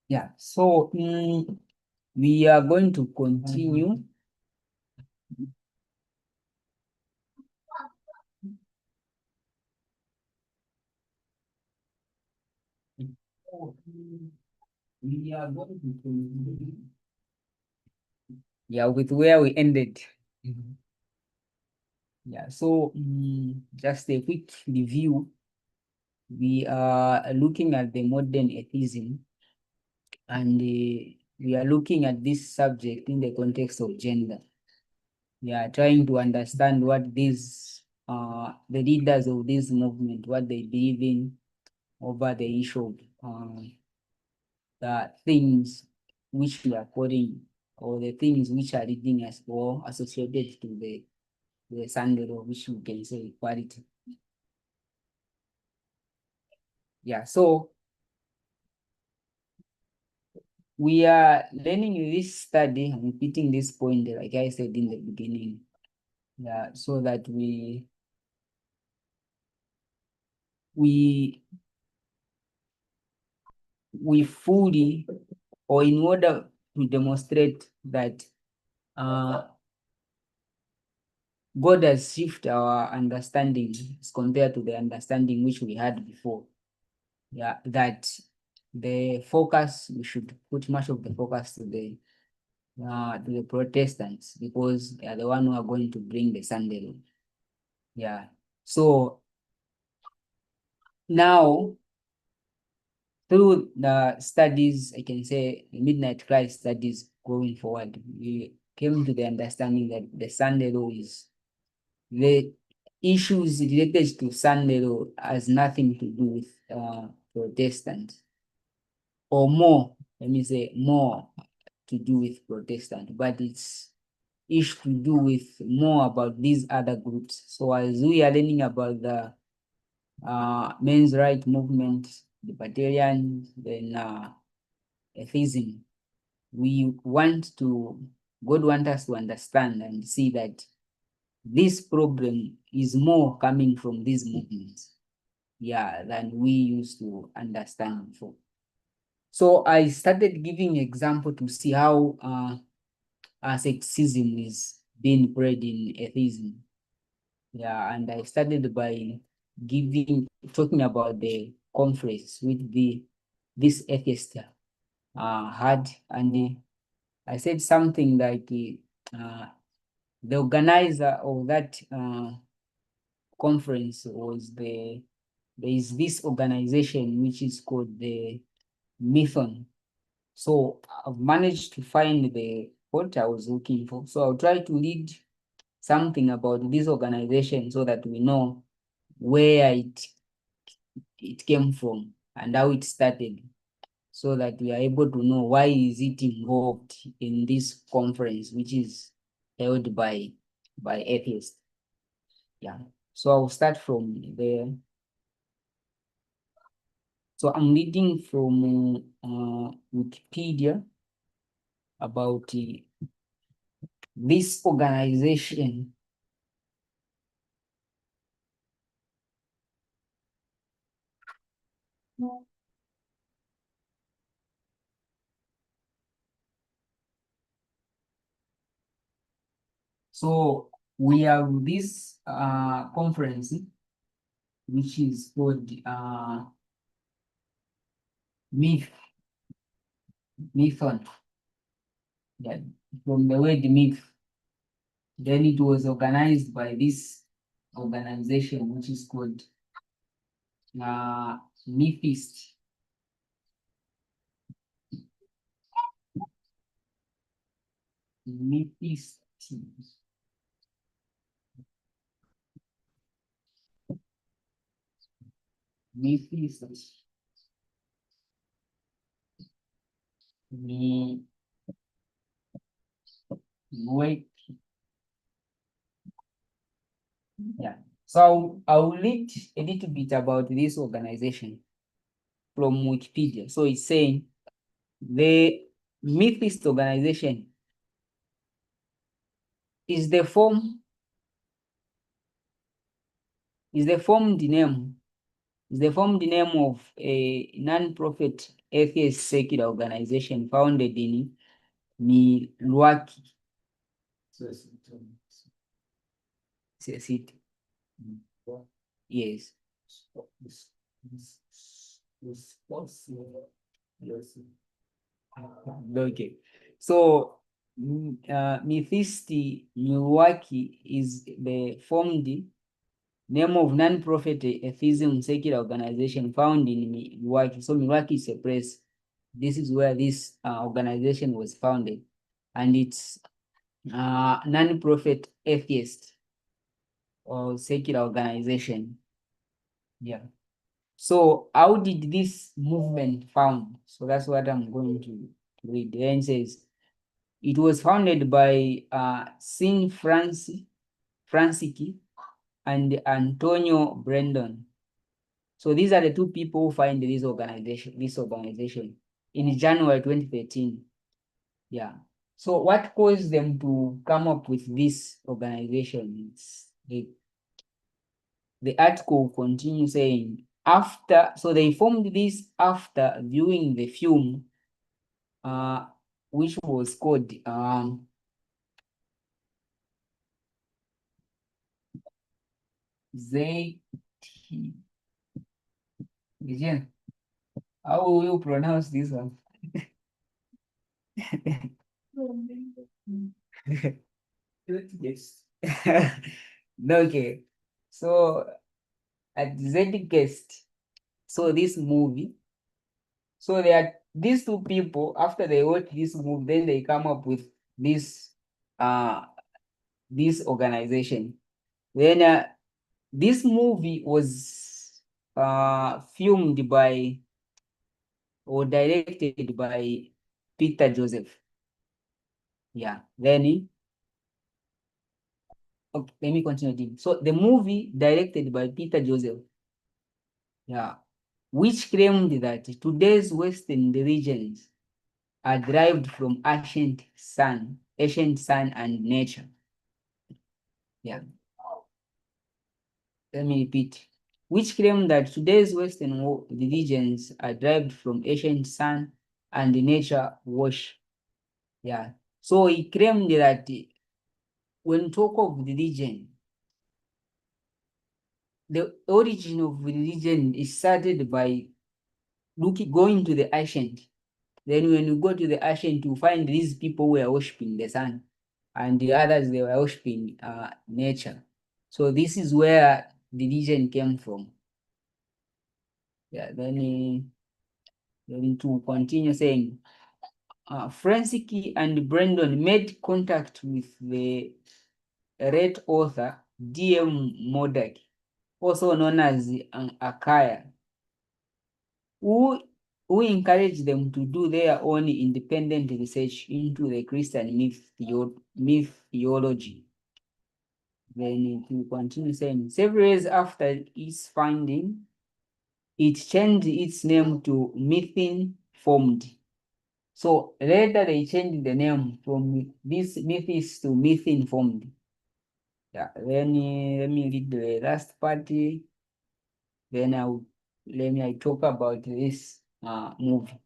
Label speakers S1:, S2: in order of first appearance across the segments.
S1: yeah, so we are going to continue. We are going to continue. Yeah, with where we ended. Yeah, so just a quick review. We are looking at the modern atheism, and we are looking at this subject in the context of gender. We are trying to understand what these the leaders of this movement, what they believe in over the issue of the things which we are calling, or the things which are leading us or associated to the Sunday law, which we can say equality. Yeah, so we are learning this study and repeating this point, like I said in the beginning, yeah, so that we fully, or in order to demonstrate that God has shifted our understanding as compared to the understanding which we had before. Yeah, that the focus, we should put much of the focus to the Protestants, because they are the one who are going to bring the Sunday law. Yeah. So now, through the studies, I can say the Midnight Cry studies going forward, we came to the understanding that the Sunday law is the issues related to Sunday law has nothing to do with Protestant, or more, let me say more to do with Protestant, but it's to do with more about these other groups. So as we are learning about the men's right movement, libertarian, then atheism, God wants us to understand and see that this problem is more coming from these movements, yeah, than we used to understand before. So I started giving example to see how sexism is being bred in atheism. Yeah, and I started by talking about the conference with this atheist had, and I said something like the organizer of that conference was there is this organization which is called the Methon. So I've managed to find the what I was looking for. So I'll try to read something about this organization so that we know where it came from and how it started, so that we are able to know why is it involved in this conference, which is held by atheists. Yeah. So I'll start from there. So I'm reading from Wikipedia about this organization. So we have this conference which is called Methon. Yeah, from the word myth. Then it was organized by this organization which is called Mythist. Mythist. Mythist. Me wait. Yeah. So I'll read a little bit about this organization from Wikipedia. So it's saying the Mythist organization is the form is the formed name of a non-profit atheist secular organization founded in Milwaukee city. Yes. Okay. So, Methisti Milwaukee is the formed name of non-profit atheism secular organization found in Milwaukee. So Milwaukee is a place. This is where this organization was founded, and it's non-profit atheist or secular organization. Yeah. So how did this movement found? So that's what I'm going to read. The end says it was founded by Sin Franciki and Antonio Brandon. So these are the two people who find this organization in January 2013. Yeah. So what caused them to come up with this organization? The article continues saying, so they formed this after viewing the film, which was called they Vision. How will you pronounce this one? Yes. Okay. So at Zedcast, so this movie. So there are these two people, after they watch this movie, then they come up with this uh this organization. Then this movie was filmed by or directed by Peter Joseph. Yeah. Then okay, let me continue. So the movie directed by Peter Joseph. Yeah. Which claimed that today's Western religions are derived from ancient sun and nature. Yeah. Let me repeat. Which claim that today's Western religions are derived from ancient sun and nature worship. Yeah. So he claimed that when talk of religion, the origin of religion is started by going to the ancient. Then when you go to the ancient, you find these people were worshiping the sun, and the others they were worshiping nature. So this is where religion came from. Yeah. Then to continue saying, Franciki and Brandon made contact with the late author D.M. Modak, also known as Akaya, who encouraged them to do their own independent research into the Christian myth theology. Then to continue saying, several years after its finding, it changed its name to Mythin Formed. So later they changed the name from this Mythis to Mythin Formed. Yeah, then let me read the last part. Then I talk about this movie.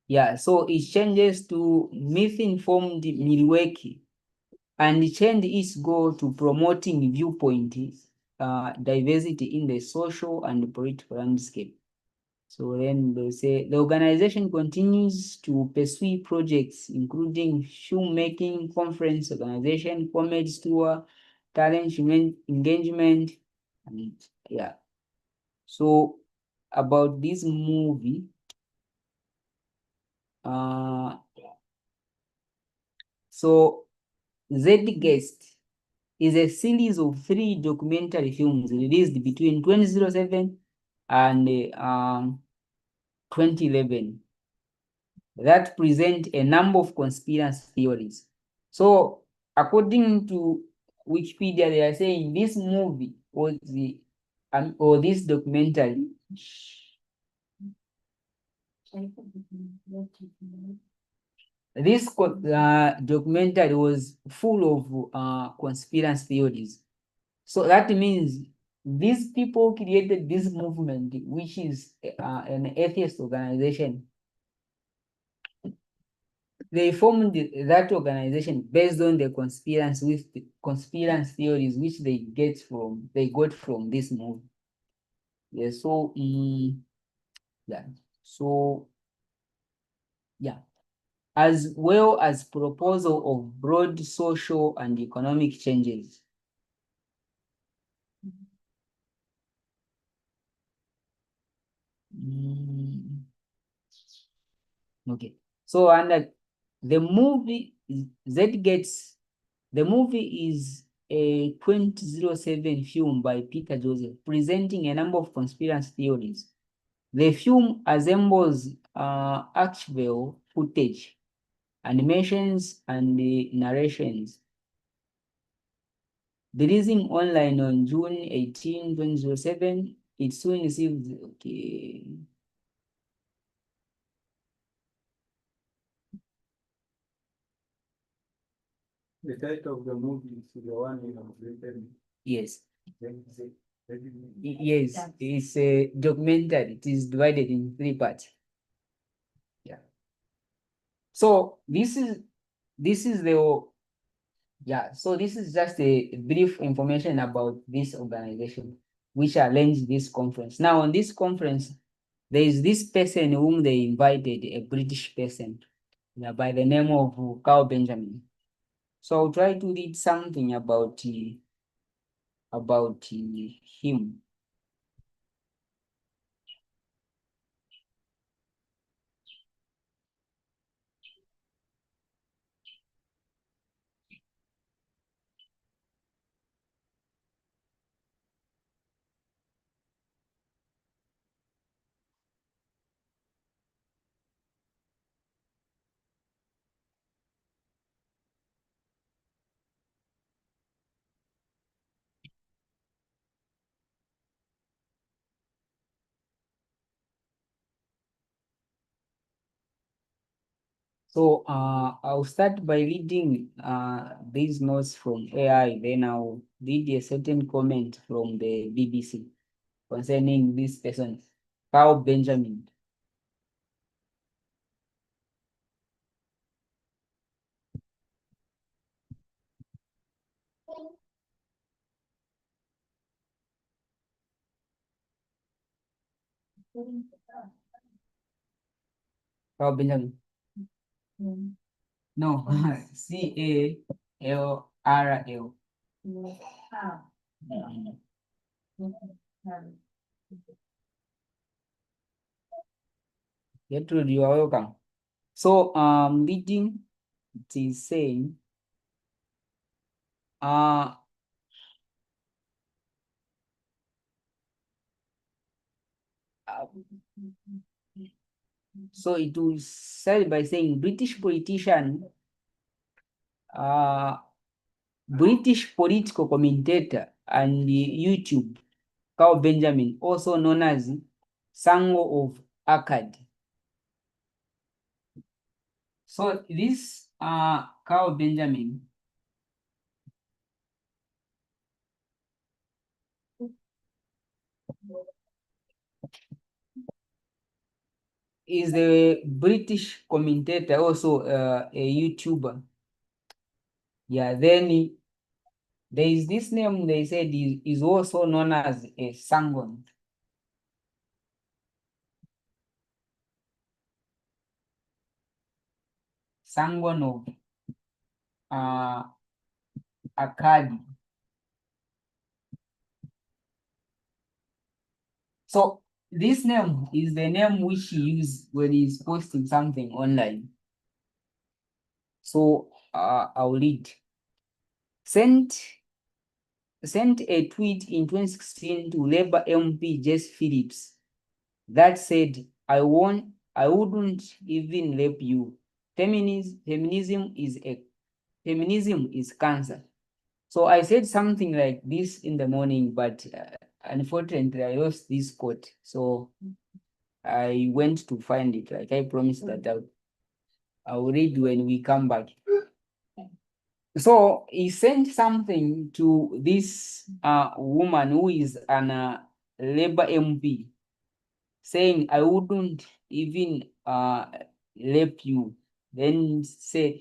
S1: Yeah, so it changes to myth-informed Milwaukee and changed its goal to promoting viewpoint diversity in the social and political landscape. So then they say the organization continues to pursue projects including filmmaking, conference organization, comedy tour, talent engagement, and yeah. So about this movie, uh, so Z Guest is a series of 3 documentary films released between 2007 and 2011 that present a number of conspiracy theories. So, according to Wikipedia, they are saying this movie was or this documentary This documentary was full of conspiracy theories. So that means these people created this movement, which is an atheist organization. They formed that organization based on the conspiracy theories which they got from this movie. Yeah, so yeah. So yeah. As well as proposal of broad social and economic changes. Mm, okay. So and the movie Z gets the movie is a 2007 film by Peter Joseph presenting a number of conspiracy theories. The film assembles actual footage, animations, and narrations. Releasing online on June 18, 2007, it soon received okay.
S2: The title of the movie is the one you have written.
S1: Yes.
S2: Then say,
S1: Yes, it's a documentary. It is divided in three parts. Yeah. So this is the yeah. So this is just a brief information about this organization which arranged this conference. Now on this conference, there is this person whom they invited, a British person, yeah, by the name of Carl Benjamin. So I'll try to read something about him. So I'll start by reading these notes from AI, then I'll read a certain comment from the BBC concerning this person, Carl Benjamin. Carl Benjamin. No, Carl. Mm. Gertrude, you are welcome. So reading, it is saying, uh, uh, so it was said by saying uh, British political commentator and YouTube, Carl Benjamin, also known as Sango of Akkad. So this Carl Benjamin is a British commentator, also a YouTuber. Yeah, then there is this name they said is also known as a Sangon. Sangon of Akkad. So this name is the name which he used when he's posting something online. So I'll read. Sent a tweet in 2016 to Labour MP Jess Phillips that said, I wouldn't even rape you. Feminism is cancer. So I said something like this in the morning, but unfortunately I lost this quote. So I went to find it. Like I promised that I'll read when we come back. So he sent something to this woman who is an Labour MP, saying, I wouldn't even rape you. Then said,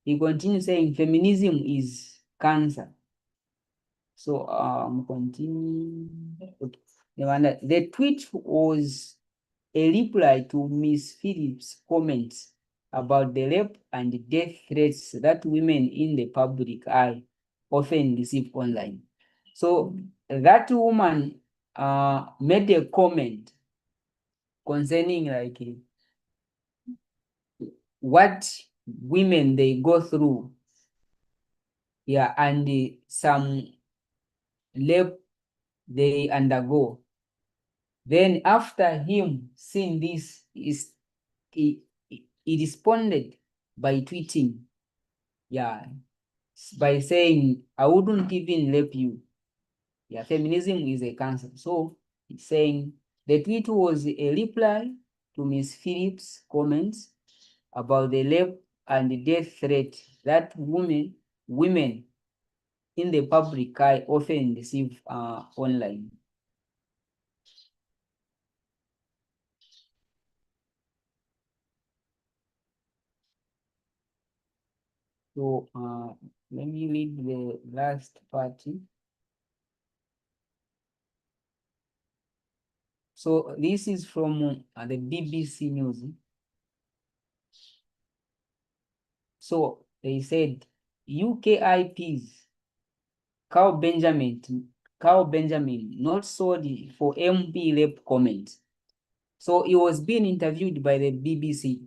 S1: he continued saying, feminism is cancer. So continue. Okay. The tweet was a reply to Miss Phillips' comments about the rape and death threats that women in the public eye often receive online. So that woman made a comment concerning like what women they go through, yeah, and some rape they undergo. Then after him seeing this, he responded by tweeting, yeah, by saying, I wouldn't even rape you. Yeah, feminism is a cancer. So it's saying the tweet was a reply to Miss Phillips' comments about the rape and the death threat that women in the public eye often receive online. So let me read the last part. So this is from the BBC News. So they said UKIP's Carl Benjamin not sorry for MP rape comments. So he was being interviewed by the BBC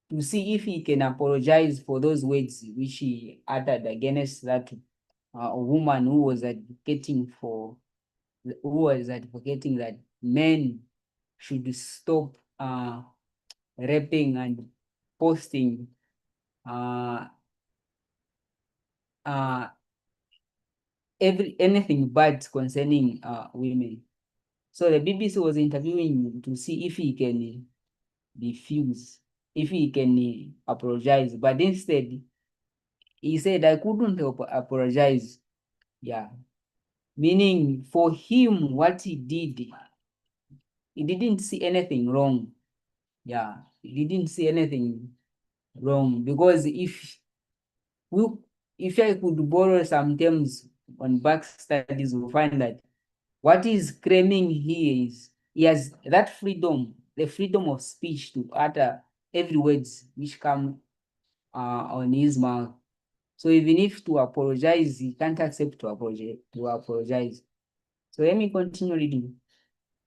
S1: to see if he can apologize for those words which he uttered against that woman who was advocating that men should stop raping and posting uh, uh, anything bad concerning women. So the BBC was interviewing him to see if he can refuse, if he can apologize. But instead, he said, I couldn't apologize. Yeah. Meaning for him, what he did, he didn't see anything wrong. Yeah. He didn't see anything wrong because we, if I could borrow some terms on back studies, we'll find that what he's claiming here is he has that freedom, the freedom of speech to utter every words which come on his mouth. So even if to apologize, he can't accept to apologize. So let me continue reading.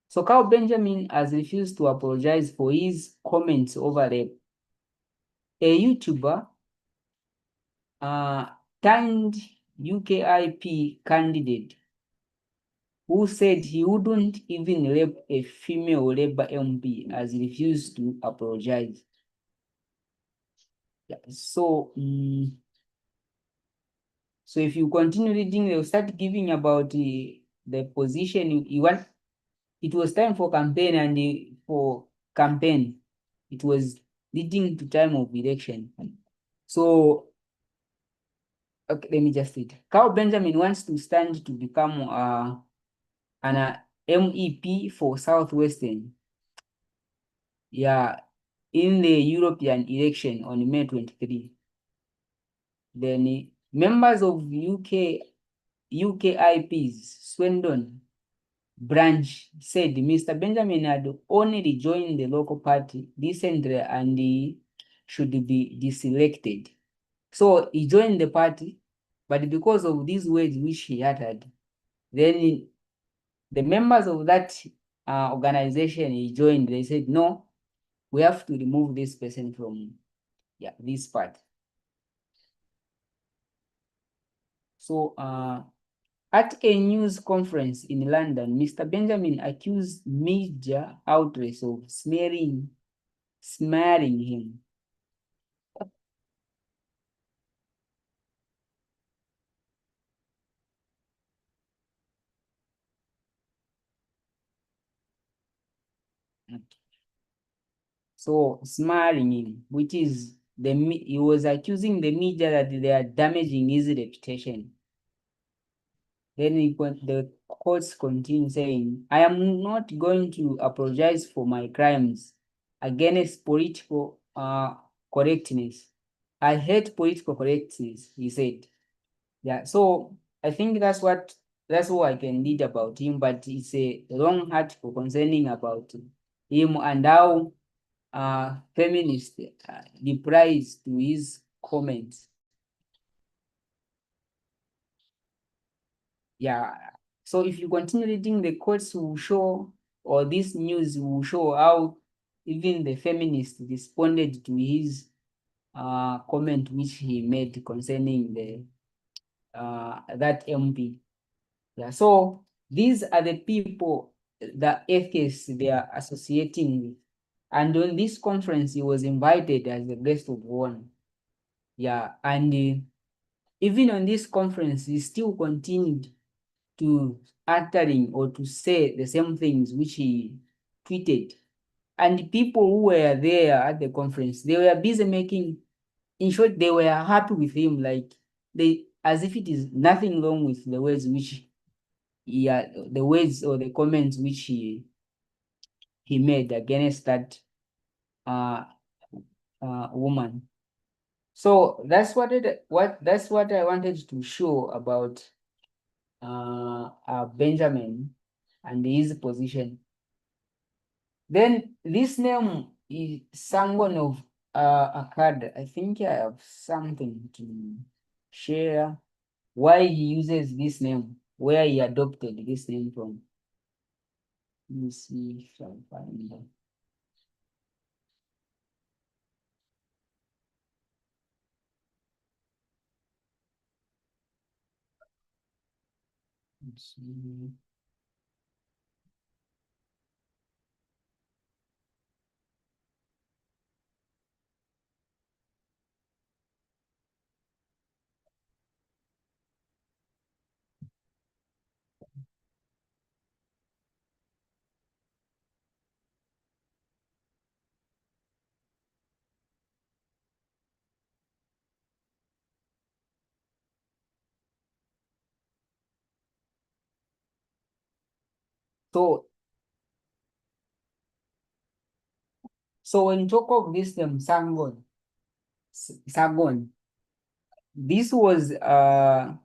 S1: So Carl Benjamin has refused to apologize for his comments over rape. A YouTuber uh, turned UKIP candidate who said he wouldn't even rape a female Labour MP has refused to apologize. Yeah, so, so if you continue reading, they'll start giving about the position you want. It was time for campaign and for campaign, it was leading to time of election. So, okay, let me just read. Carl Benjamin wants to stand to become an MEP for Southwestern. Yeah, in the European election on May 23. Then members of UKIP's Swindon branch said Mr. Benjamin had only joined the local party recently and he should be deselected. So he joined the party, but because of these words which he uttered, then the members of that organization he joined, they said, no, we have to remove this person from this part. So at a news conference in London, Mr. Benjamin accused media outlets of smearing him. So smearing him, which is he was accusing the media that they are damaging his reputation. Then the courts continue saying, I am not going to apologize for my crimes against political correctness. I hate political correctness, he said. Yeah, so I think that's all I can read about him, but it's a long article concerning about him and how feminists replies to his comments. Yeah. So if you continue reading, the quotes will show, or this news will show how even the feminists responded to his comment which he made concerning the that MP. Yeah. So these are the people, the atheists they are associating with. And on this conference, he was invited as the guest of honor. Yeah. And even on this conference, he still continued to uttering or to say the same things which he tweeted. And people who were there at the conference, they were busy making, in short, they were happy with him, like they, as if it is nothing wrong with the words which the words or the comments which he made against that uh, woman. So that's what I wanted to show about Benjamin and his position. Then this name is Sangon of Akkad. I think I have something to share why he uses this name, where he adopted this name from. Let me see if I can find it. Let's see. So, so when you talk of this name, Sargon, this was I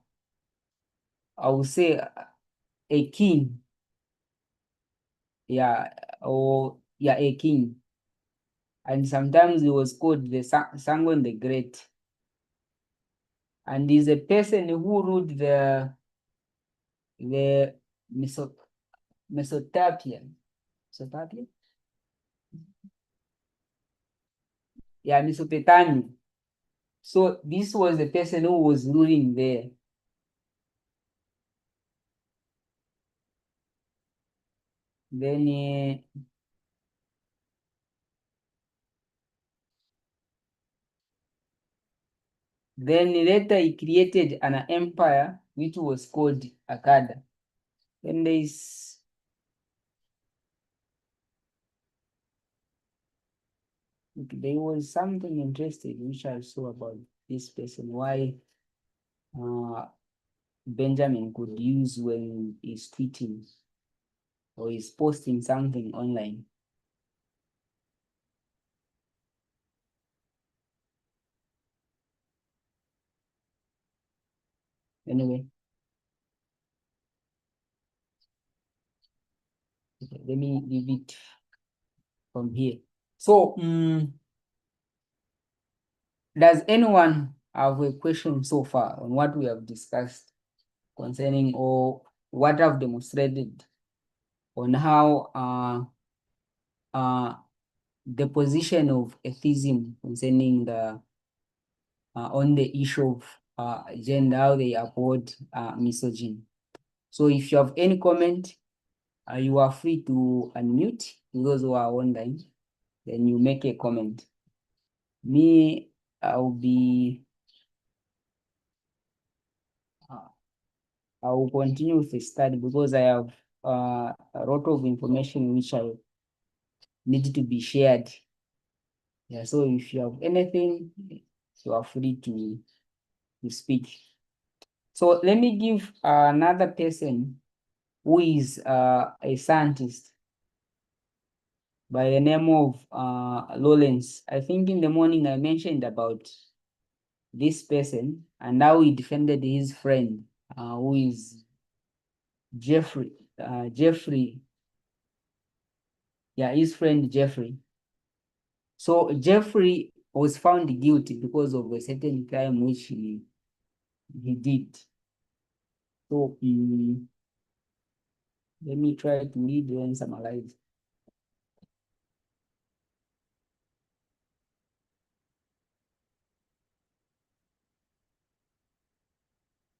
S1: would say a king, yeah, or yeah, a king, and sometimes he was called the Sargon the Great, and he's a person who ruled the Meso Mesopotamia, Mesopotamia, yeah, Mesopotamia. So this was the person who was ruling there. Then then later he created an empire which was called Akkad. Then there was something interesting which I saw about this person, why uh, Benjamin could use when he's tweeting or he's posting something online. Anyway, okay, let me leave it from here. So, does anyone have a question so far on what we have discussed concerning or what I've demonstrated on how the position of atheism concerning the on the issue of gender, how they uphold misogyny. So if you have any comment, you are free to unmute those who are online, then you make a comment. Me, I'll be I will continue with the study because I have a lot of information which I need to be shared Yeah, so if you have anything, you are free to speak. So let me give another person who is a scientist by the name of Lawrence. I think in the morning I mentioned about this person, and now he defended his friend, who is Jeffrey. Jeffrey, yeah, his friend Jeffrey. So Jeffrey was found guilty because of a certain crime which he did. So let me try to read and summarize.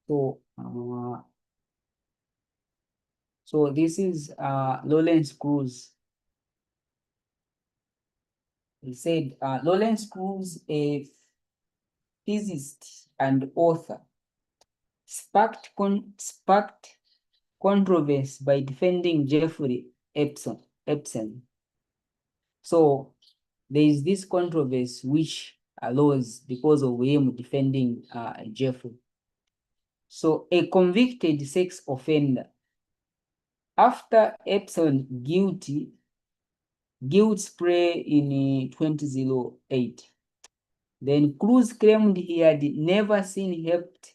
S1: So so this is Lawrence Cruz. He said Lawrence Cruz, a physicist and author, sparked controversy by defending Jeffrey Epstein. So there is this controversy which arose because of him defending Jeffrey. So a convicted sex offender, after Epstein guilt plea in 2008, then Cruz claimed he had never seen helped.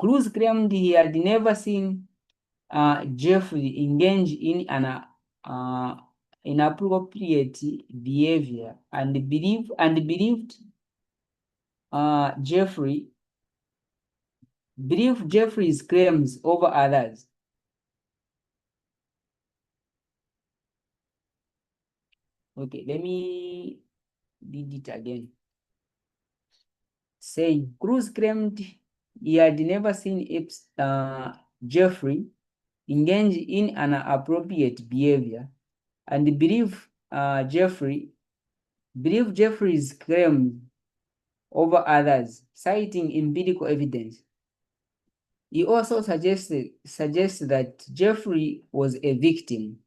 S1: Cruz claimed he had never seen Jeffrey engage in an inappropriate behavior and believed Jeffrey believed Jeffrey's claims over others. Okay, let me read it again. Saying Cruz claimed he had never seen Jeffrey engage in an appropriate behavior and believe Jeffrey's claim over others, citing empirical evidence. He also suggests that Jeffrey was a victim,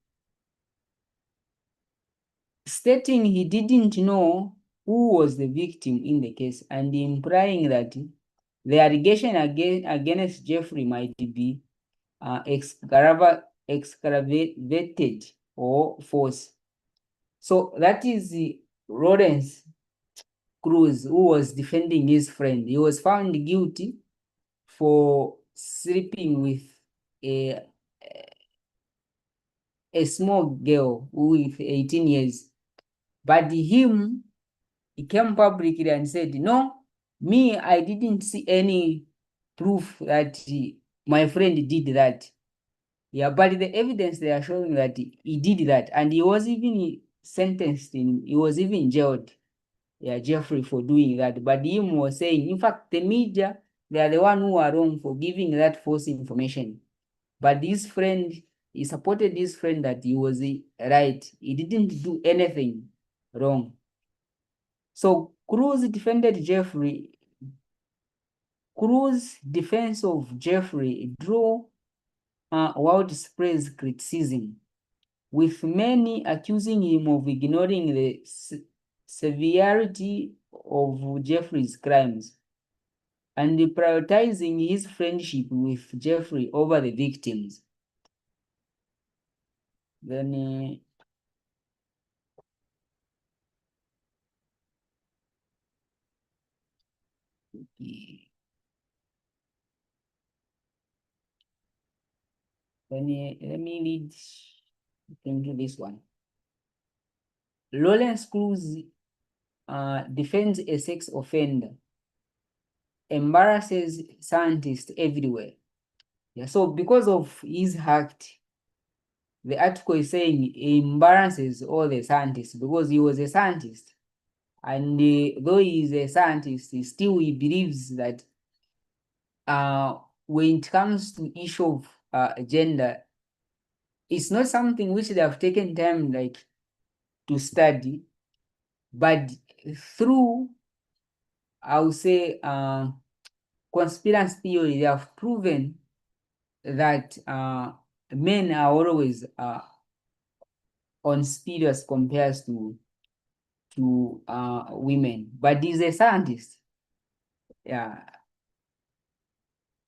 S1: stating he didn't know who was the victim in the case and implying that the allegation against Jeffrey might be excavated or false. So that is Lawrence Cruz, who was defending his friend. He was found guilty for sleeping with a a small girl with 18 years. But he came publicly and said, no, me, I didn't see any proof that my friend did that. Yeah, but the evidence they are showing that he did that, and he was even sentenced he was even jailed. Yeah, Jeffrey for doing that. But him was saying, in fact, the media, they are the one who are wrong for giving that false information. But this friend, he supported his friend that he was right. He didn't do anything wrong. So Cruz's defense of Jeffrey drew widespread criticism, with many accusing him of ignoring the severity of Jeffrey's crimes and prioritizing his friendship with Jeffrey over the victims. Then let me read into this one. Lawrence Cruz defends a sex offender, embarrasses scientists everywhere. Yeah, so because of his act, the article is saying he embarrasses all the scientists because he was a scientist. And though he is a scientist, he believes that when it comes to issue of gender, it's not something which they have taken time like to study, but through, I would say, conspiracy theory, they have proven that men are always on speed as compares to women, but he's a scientist. Yeah.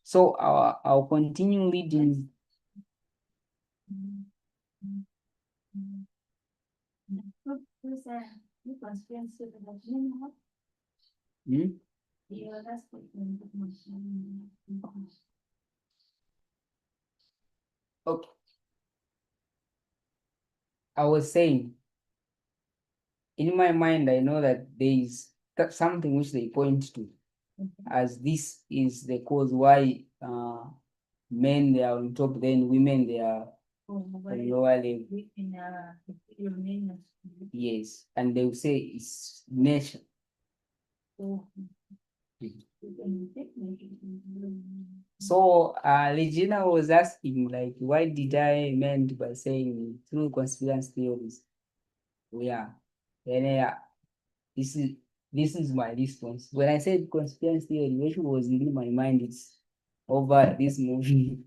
S1: So I'll continue leading. Hmm? Okay. I was saying, in my mind, I know that there is something which they point to as this is the cause why men they are on top, then women they are on lower level. Yes, and they will say it's nature. So Regina was asking like, why did I meant by saying through conspiracy theories? Yeah, and this is this is my response. When I said conspiracy theory, which was in my mind, it's over this movie.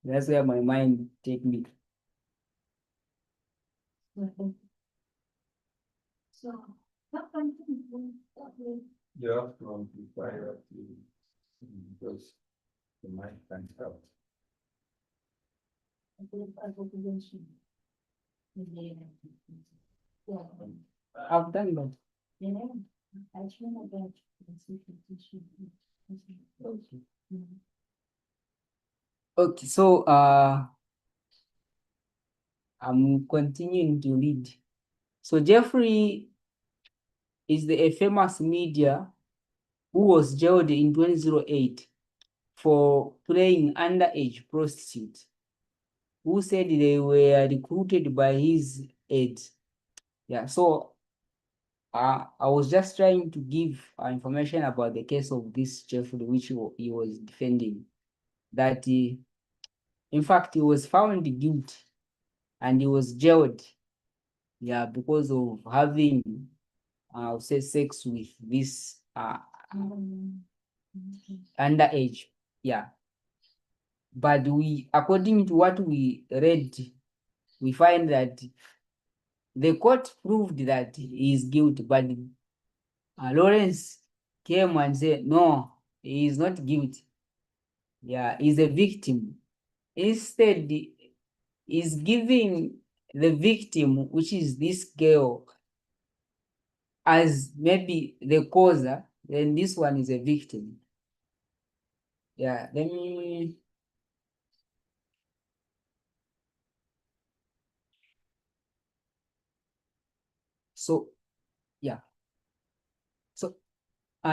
S1: That's where my mind take me.
S2: You have to amplify that because the mic can't help.
S1: I've done that. Okay, so I'm continuing to read. So Jeffrey is a famous media who was jailed in 2008 for playing underage prostitute, who said they were recruited by his aides. Yeah, so I was just trying to give information about the case of this Jeffrey, which he was defending. That in fact, he was found guilty and he was jailed. Yeah, because of having, I'll say, sex with this underage. Yeah, but we, according to what we read, we find that the court proved that he is guilty, but Lawrence came and said, no, he is not guilty. Yeah, he's a victim. Instead, he's giving the victim, which is this girl, as maybe the causer, then this one is a victim. Yeah, let me. So, yeah. So,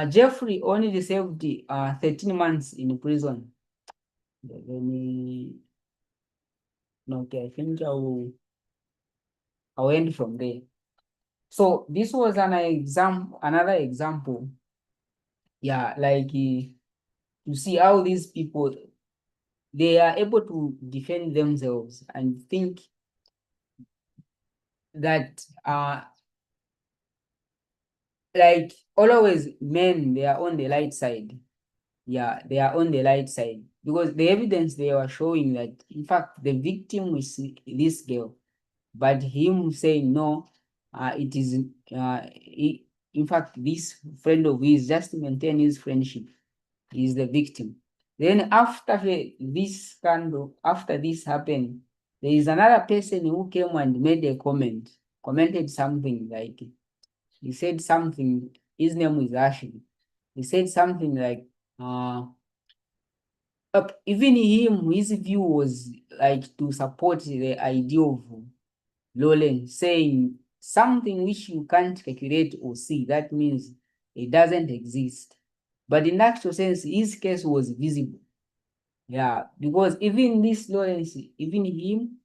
S1: Jeffrey only received 13 months in prison. Let me. No, okay, I think I'll end from there. So, this was an example, another example. Yeah, like to see how these people they are able to defend themselves and think that like always men they are on the light side. Yeah, they are on the light side because the evidence they were showing that in fact the victim is this girl, but him saying no, it is in fact this friend of his just to maintain his friendship is the victim. Then after this scandal, after this happened, there is another person who came and made a comment, commented something like he said something. His name is Ashley. He said something like, even him, his view was like to support the idea of Lowland, saying something which you can't calculate or see. That means it doesn't exist. But in actual sense, his case was visible. Yeah, because even this Lawrence, even him,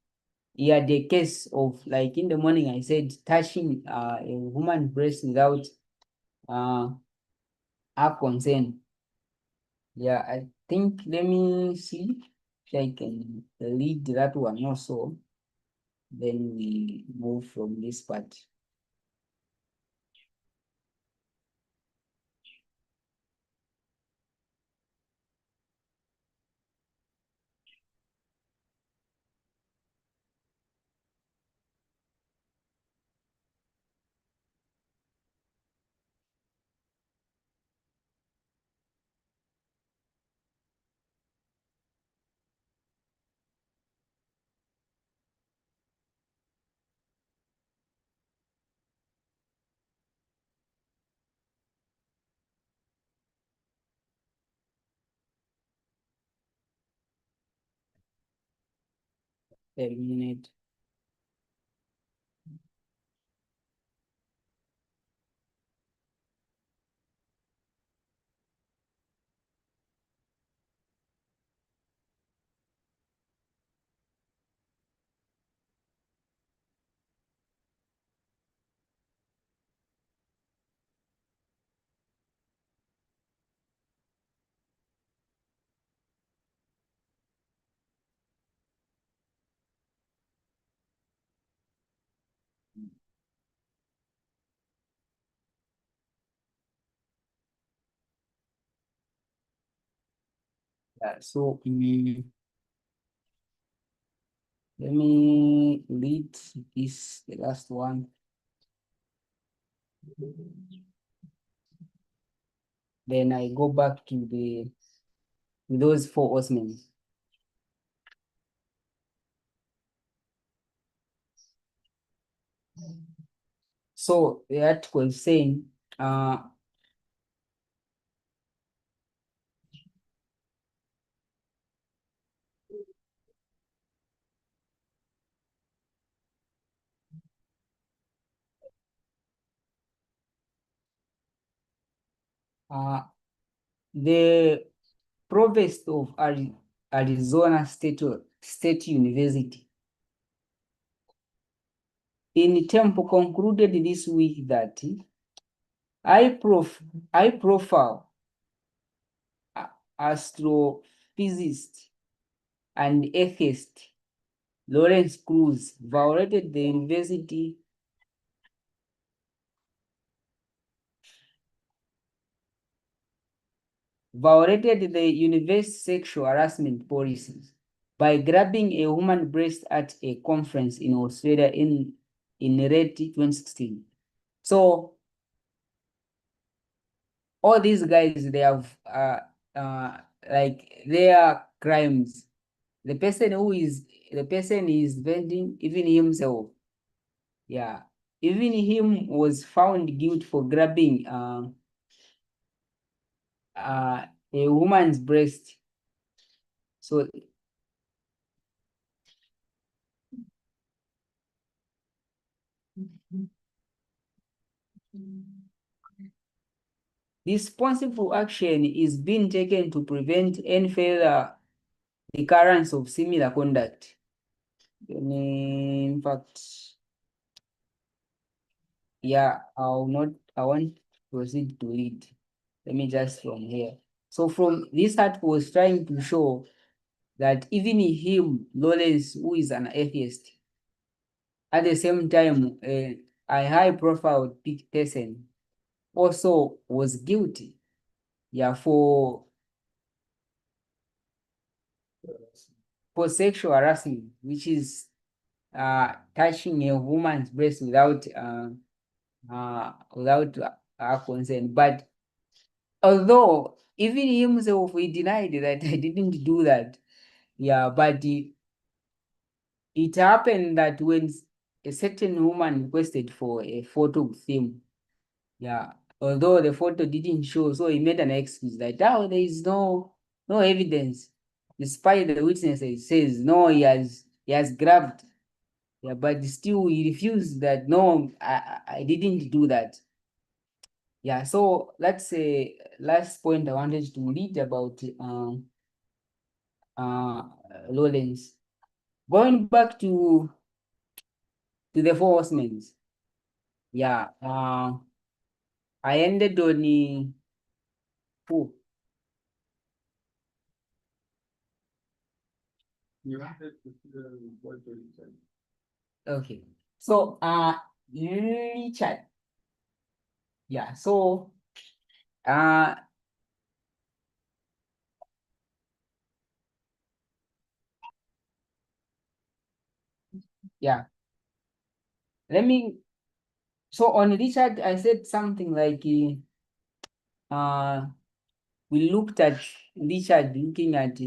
S1: he had a case of like in the morning I said touching a woman breast without uh her consent. Yeah, I think let me see if I can read that one also. Then we move from this part. eliminate. Yeah, so let me read this, the last one. Then I go back to those four horsemen. So the article is saying, uh, the provost of Arizona State University in Temple concluded this week that high profile astrophysicist and atheist Lawrence Cruz violated the university sexual harassment policies by grabbing a woman breast at a conference in Australia in late 2016. So all these guys, they have like their crimes. The person is vending even himself. Yeah, even him was found guilty for grabbing a woman's breast. So responsible action is being taken to prevent any further recurrence of similar conduct. In fact, yeah, I won't proceed to read. Let me just from here. So from this article was trying to show that even him, Lawrence, who is an atheist, at the same time, a high profile big person also was guilty, yeah, for sexual harassment, which is touching a woman's breast without her consent. But although even himself he denied that I didn't do that, yeah, but it happened that when a certain woman requested for a photo with him, yeah, although the photo didn't show, so he made an excuse that oh, there is no evidence. Despite the witnesses says no, he has grabbed. Yeah, but still he refused that no, I didn't do that. Yeah, so that's a last point I wanted to read about uh Lawrence. Going back to the four horsemen. Yeah, I ended on four.
S2: You wanted to what you said.
S1: Okay. So Richard. Yeah, so uh yeah. Let me so on Richard, I said something like uh we looked at Richard looking at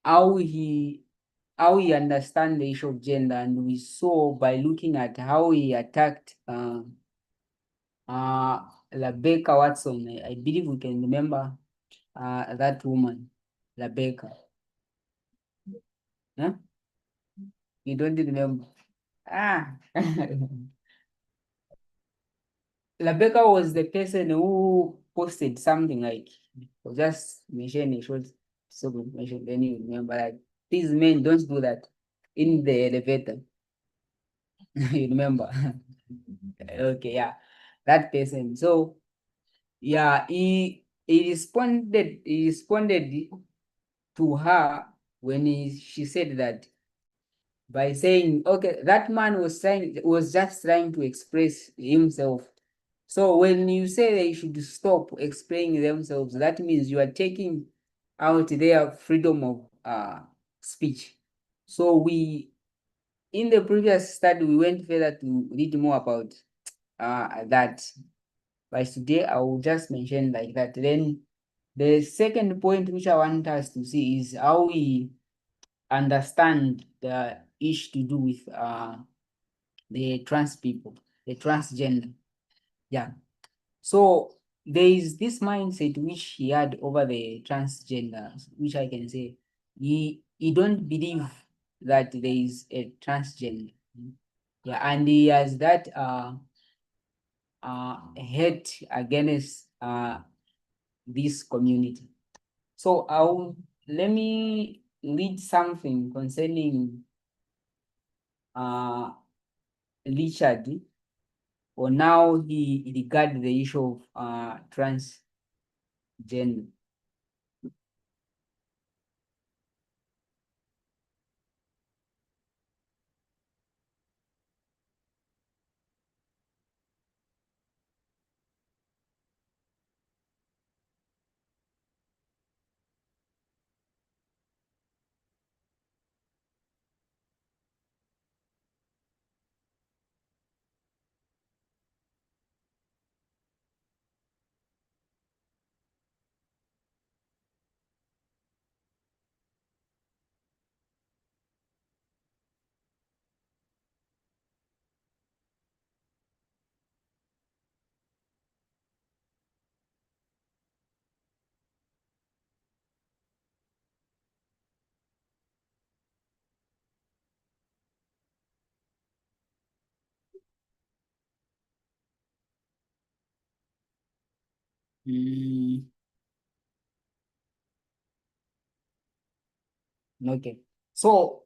S1: how he understand the issue of gender, and we saw by looking at how he attacked Rebecca Watson. I believe we can remember that woman, Rebecca. Huh? You don't remember. Ah. Rebecca was the person who posted something like, just mention a short piece of information, then you remember, like, these men don't do that in the elevator. You remember? Okay, yeah, that person. So yeah, he responded to her when she said that, by saying, okay, that man was just trying to express himself. So when you say they should stop explaining themselves, that means you are taking out their freedom of speech. So in the previous study, we went further to read more about that. But today, I will just mention like that. Then the second point which I want us to see is how we understand the issue to do with the trans people, the transgender. Yeah. So there is this mindset which he had over the transgenders, which I can say he don't believe that there is a transgender. Yeah, and he has that hate against this community. So let me read something concerning uh Richard, or now he regard the issue of transgender. Mm, okay. So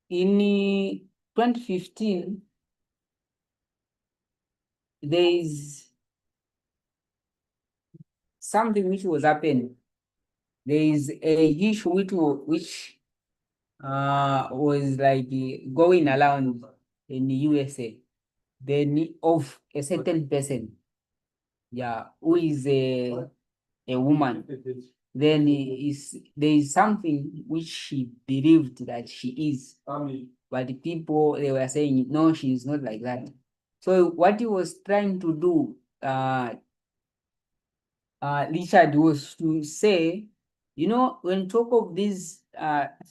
S1: in 2015, there is something which was happening. There is a issue which was like going around in the USA. The need of a certain person, yeah, who is a woman. Then there is something which she believed that she is, but the people, they were saying no, she is not like that. So what he was trying to do, Richard, was to say, when talk of these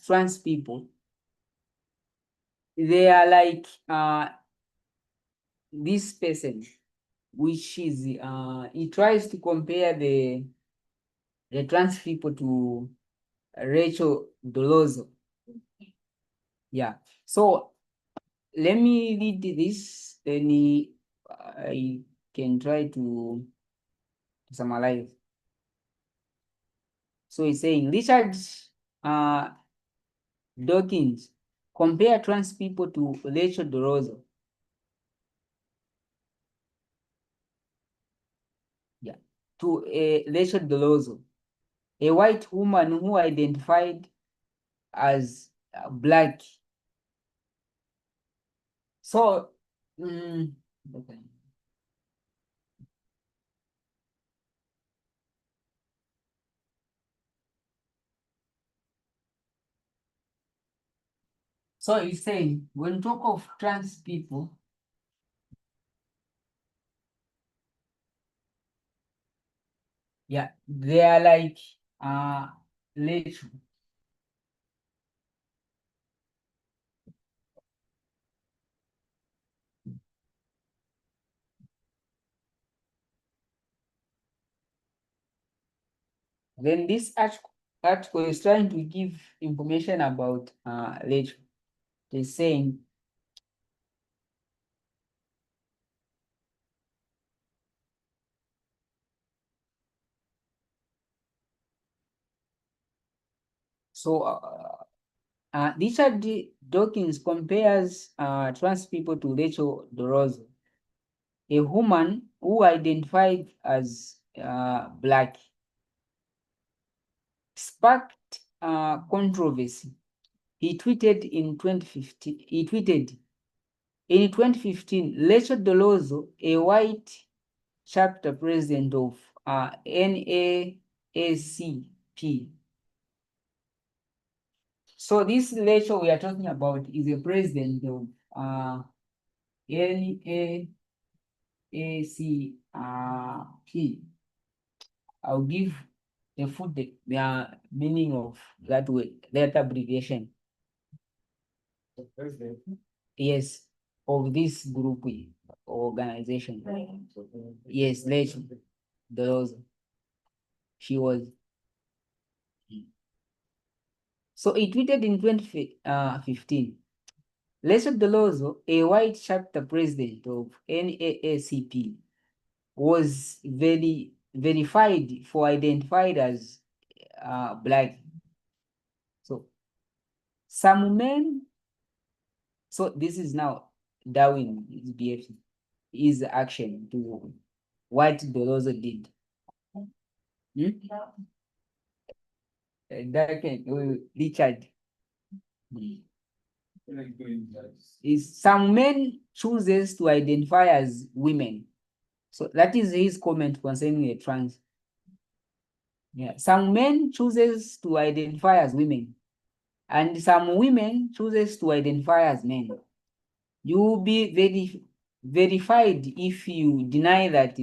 S1: trans people, they are like this person, which is he tries to compare the trans people to Rachel Dolezal. Yeah. So let me read this, then I can try to summarize. So he's saying Richard uh, Dawkins compare trans people to Rachel Dolezal. Yeah. To Rachel Dolezal, a white woman who identified as black. So, okay. So he's saying when talk of trans people, yeah, they are like Rachel. Then this article is trying to give information about Rachel. It's saying so. Richard Dawkins compares trans people to Rachel Dolezal, a woman who identified as Black, sparked controversy. He tweeted in 2015. He tweeted in 2015, Rachel Dolezal, a white chapter president of NAACP. So this Rachel we are talking about is a president of NAACP. I'll give the full meaning of that word, that abbreviation.
S2: The president.
S1: Yes, of this group organization. Yes, Rachel Dolezal. She was. So he tweeted in 2015. Rachel Dolezal, a white chapter president of NAACP, was verified for identified as Black. So some men, so this is now Darwin is BF is action to what Dolezal did. That can Richard. Is some men chooses to identify as women. So that is his comment concerning the trans. Yeah, some men chooses to identify as women, and some women chooses to identify as men. You will be verified if you deny that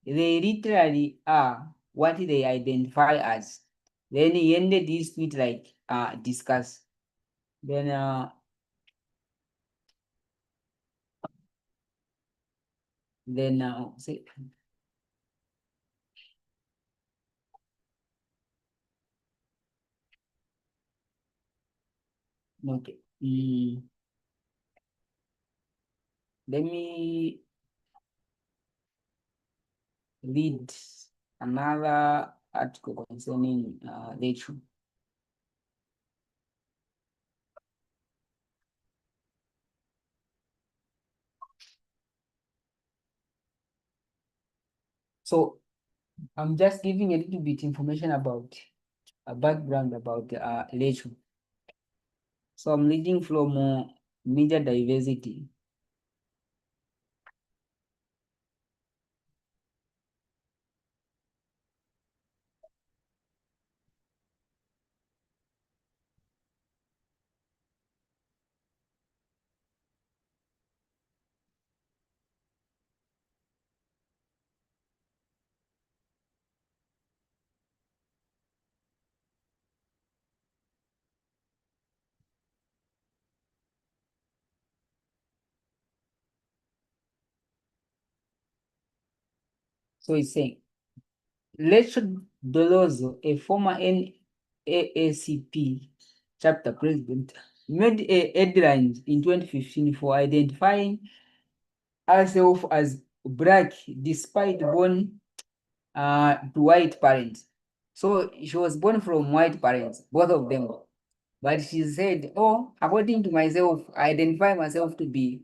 S1: they literally are what they identify as. Then he ended his tweet like discuss. Then say okay. Let me read another article concerning Rachel. So I'm just giving a little bit information about a background about Rachel. So I'm reading from media diversity. So it's saying Rachel Dolezal, a former NAACP chapter president, made a headline in 2015 for identifying herself as Black despite born to white parents. So she was born from white parents, both of them. But she said, oh, according to myself, I identify myself to be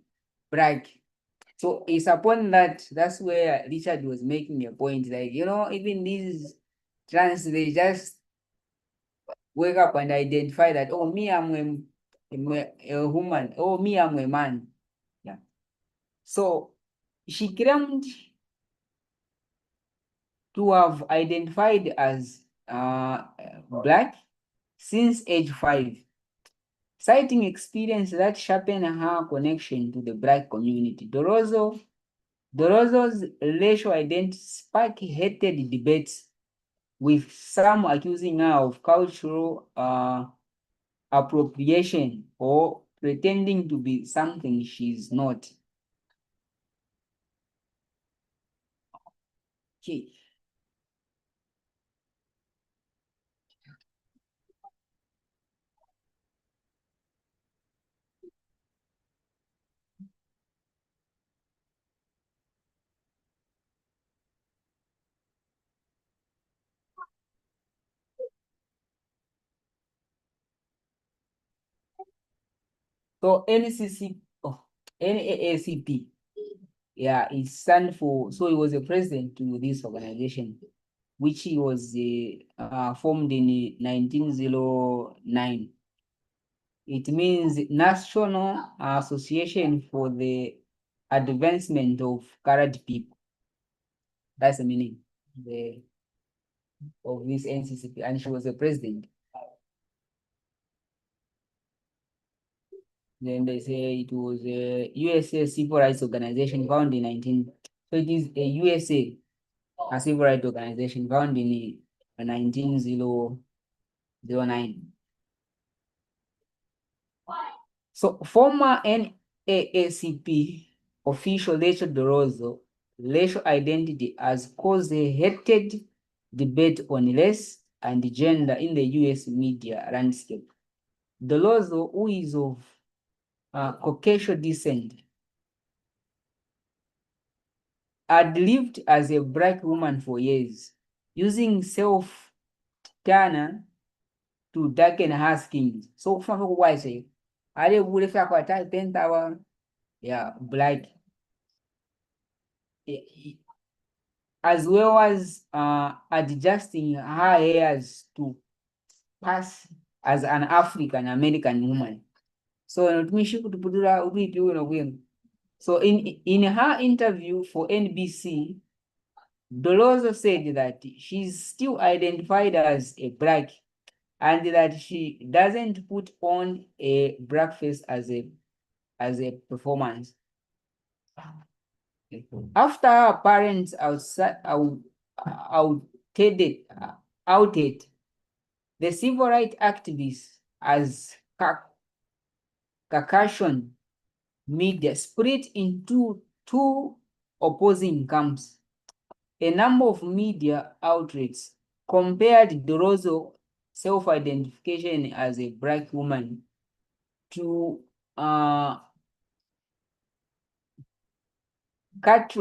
S1: Black. So it's upon that, that's where Richard was making a point, like, even these trans, they just wake up and identify that, oh, me, I'm a woman, oh, me, I'm a man. Yeah. So she claimed to have identified as Black since age 5, citing experience that sharpened her connection to the Black community. Dolezal's racial identity sparked heated debates, with some accusing her of cultural appropriation or pretending to be something she's not. Okay. So NCC, oh, NAACP, yeah, it stand for, so he was a president to this organization, which he was formed in 1909. It means National Association for the Advancement of Colored People. That's the meaning of this NCCP, and she was a president. Then they say it was a USA civil rights organization founded in 19. So it is a USA, a civil rights organization founded in 1909. So former NAACP official Rachel Dorozo, racial identity has caused a heated debate on race and gender in the US media landscape. Dorozo, who is of Caucasian descent, had lived as a black woman for years, using self-tanner to darken her skin. So kufuna kwa say, ale bule fa kwa ta penta wa yeah black, as well as adjusting her hairs to pass as an African American woman. So natumishi kutupudula ulipi uno kwenu. So in her interview for NBC, Dolores said that she's still identified as a black and that she doesn't put on a blackface as a performance. After her parents outed the civil rights activists as Caucasian media split into two opposing camps. A number of media outlets compared Dorozo's self-identification as a black woman to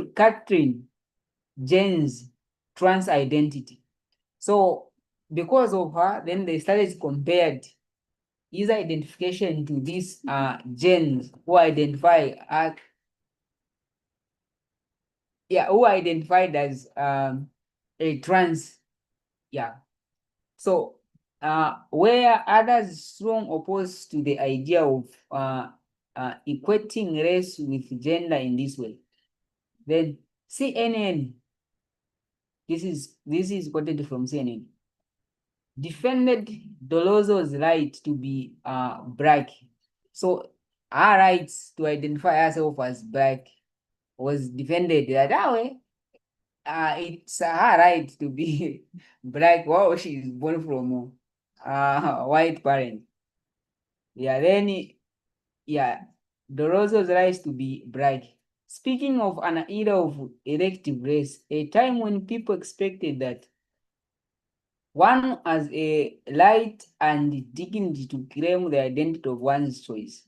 S1: Catherine Jane's trans identity. So because of her, then they started compared his identification to this Jane who identify as who identified as a trans. Yeah. So where others strong opposed to the idea of equating race with gender in this way. Then CNN, this is quoted from CNN, defended Dolozo's right to be black. So her rights to identify herself as black was defended that way. It's her right to be black while she is born from white parent. Yeah, then Dorozo's right to be black. Speaking of an era of elective race, a time when people expected that one has a right and dignity to claim the identity of one's choice.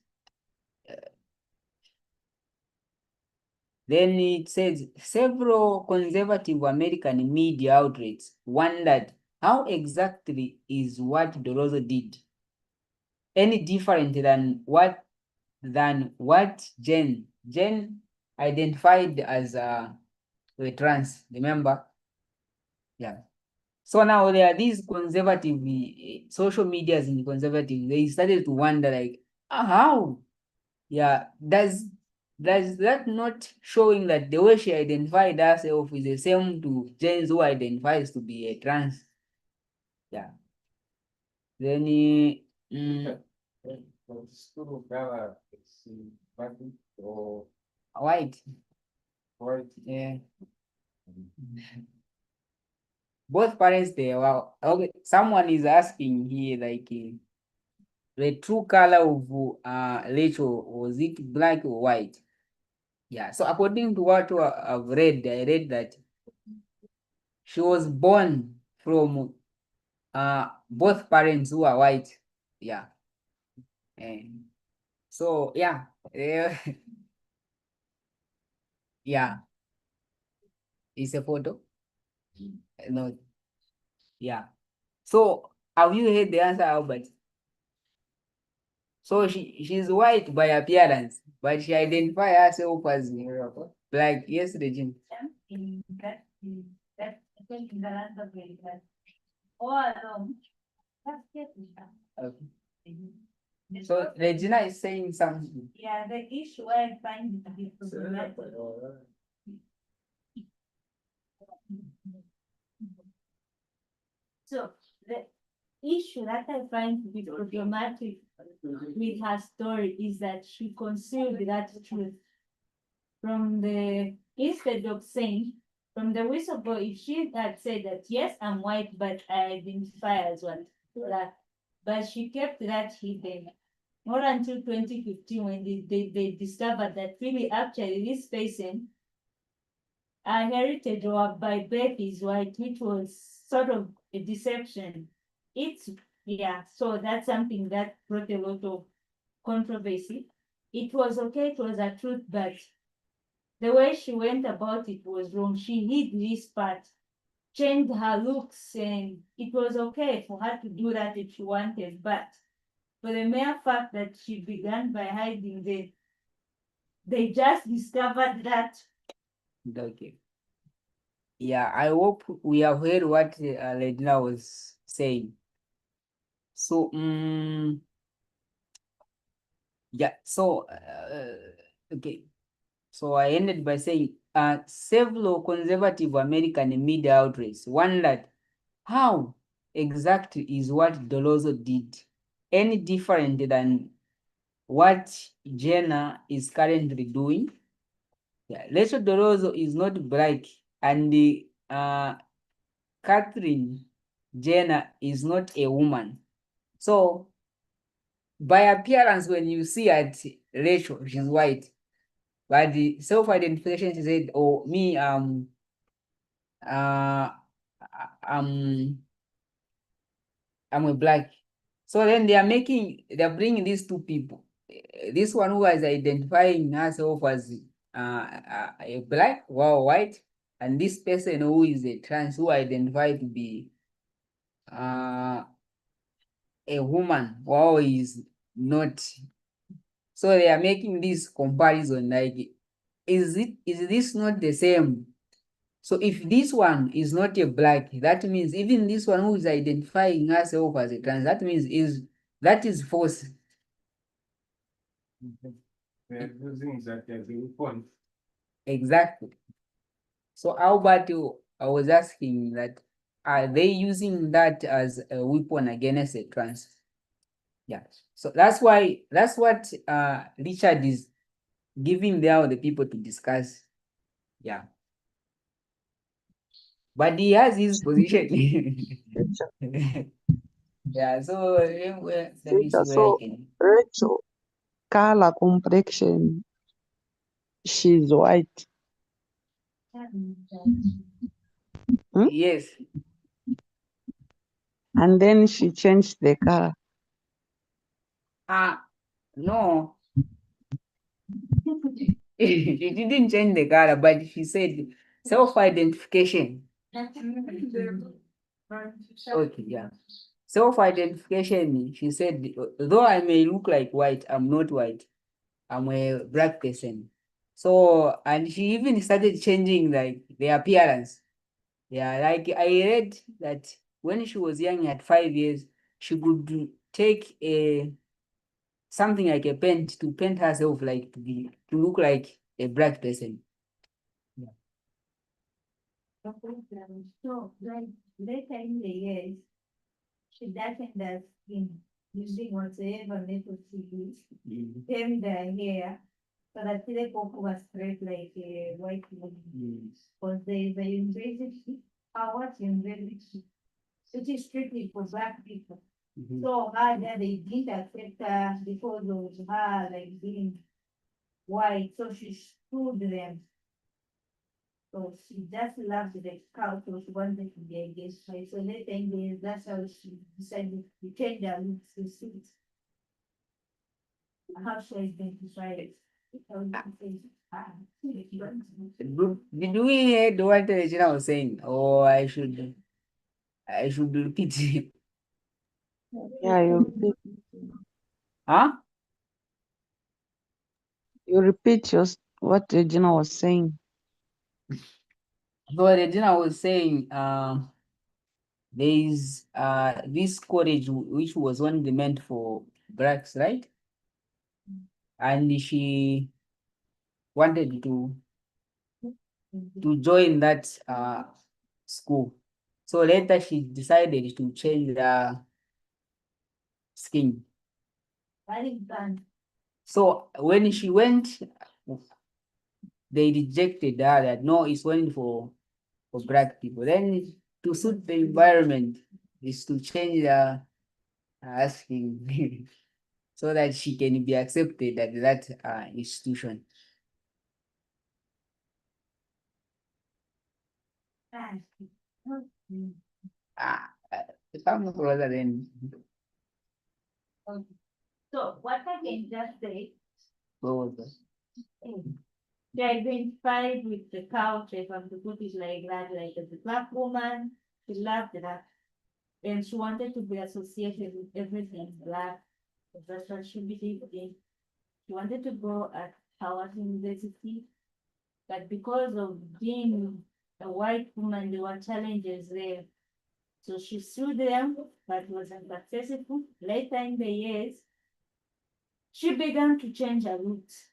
S1: Then it says several conservative American media outlets wondered how exactly is what Dorozo did any different than what Jen identified as a trans, remember? Yeah. So now there are these conservative social medias in conservative, they started to wonder like, how? Yeah, does that not showing that the way she identified herself is the same to James who identifies to be a trans? Yeah. Then white.
S2: White.
S1: Yeah. Both parents they were okay. Someone is asking here like the true color of Rachel, was it black or white? Yeah. So according to what I've read, I read that she was born from both parents who are white. Yeah. And so yeah. Yeah. It's a photo. No. Yeah. So have you heard the answer, Albert? So she's white by appearance, but she identifies herself as black. Yes, Regina. Okay. So Regina is saying something.
S3: Yeah, the issue I find to be problematic. So the issue that I find to be problematic with her story is that she concealed that truth from the instead of saying from the whistleblower. If she had said that yes, I'm white, but I identify as what black, but she kept that hidden. Not until 2015 when they discovered that really actually this person her heritage or by birth is white, which was sort of a deception. It's yeah, so that's something that brought a lot of controversy. It was okay, it was a truth, but the way she went about it was wrong. She hid this part, changed her looks, and it was okay for her to do that if she wanted, but for the mere fact that she began by hiding they just discovered that.
S1: Okay. Yeah, I hope we have heard what Regina was saying. So, yeah, so, okay. So I ended by saying, several conservative American media outlets wondered how exactly is what Dolozo did any different than what Jenna is currently doing? Yeah, Rachel Dolozo is not black, and Catherine Jenner is not a woman. So by appearance, when you see at Rachel, she's white. But the self-identification, she said, "Oh, me, uh, I'm I'm a black." So then they're bringing these two people. This one who is identifying herself as a black or white, and this person who is a trans who identified to be uh, a woman or is not. So they are making this comparison like, is this not the same? So if this one is not a black, that means even this one who is identifying herself as a trans, that means that is false.
S2: They're using that as a weapon.
S1: Exactly. So how about you? I was asking that, are they using that as a weapon against a trans? Yeah. So that's what Richard is giving there the people to discuss. Yeah. But he has his position.
S4: Rachel,
S1: Yeah, so let me see
S4: Rachel,
S1: where I
S4: so
S1: can.
S4: Rachel, color complexion, she's white. Hmm?
S1: Yes.
S4: And then she changed the color.
S1: No, she didn't change the color, but she said self-identification. Okay, yeah. Self-identification, she said, though I may look like white, I'm not white. I'm a black person. So, and she even started changing like the appearance. Yeah, like I read that when she was young at 5 years, she could take a something like a paint to paint herself like to look like a black person. Yeah.
S3: So like later in the years, she doesn't have been using whatsoever method to use, them the hair, so that they go over straight like a white woman. Because the university, Howard University, which is strictly for black people. So her that they didn't accept her because of her like being white, so she screwed them. So she just loved the cow, so she wanted to be against her. So later in the years, that's how she decided to change her looks to suit how she identified. How you can say, if you want to.
S1: Did we hear what Regina was saying? Or I should repeat it.
S4: Yeah, you repeat.
S1: Huh?
S4: You repeat what Regina was saying.
S1: So Regina was saying, there is this college which was only meant for blacks, right? And she wanted to join that school. So later she decided to change the skin. So when she went, they rejected her that no, it's only for black people. Then to suit the environment is to change the skin so that she can be accepted at that institution. Come closer then.
S3: So what I can just say,
S1: Go with us.
S3: she identified with the culture, if I'm to put it like that, like as a black woman, she loved that. And she wanted to be associated with everything black. That's what she believed in. She wanted to go at Howard University, but because of being a white woman, there were challenges there. So she sued them, but was unsuccessful. Later in the years, she began to change her looks,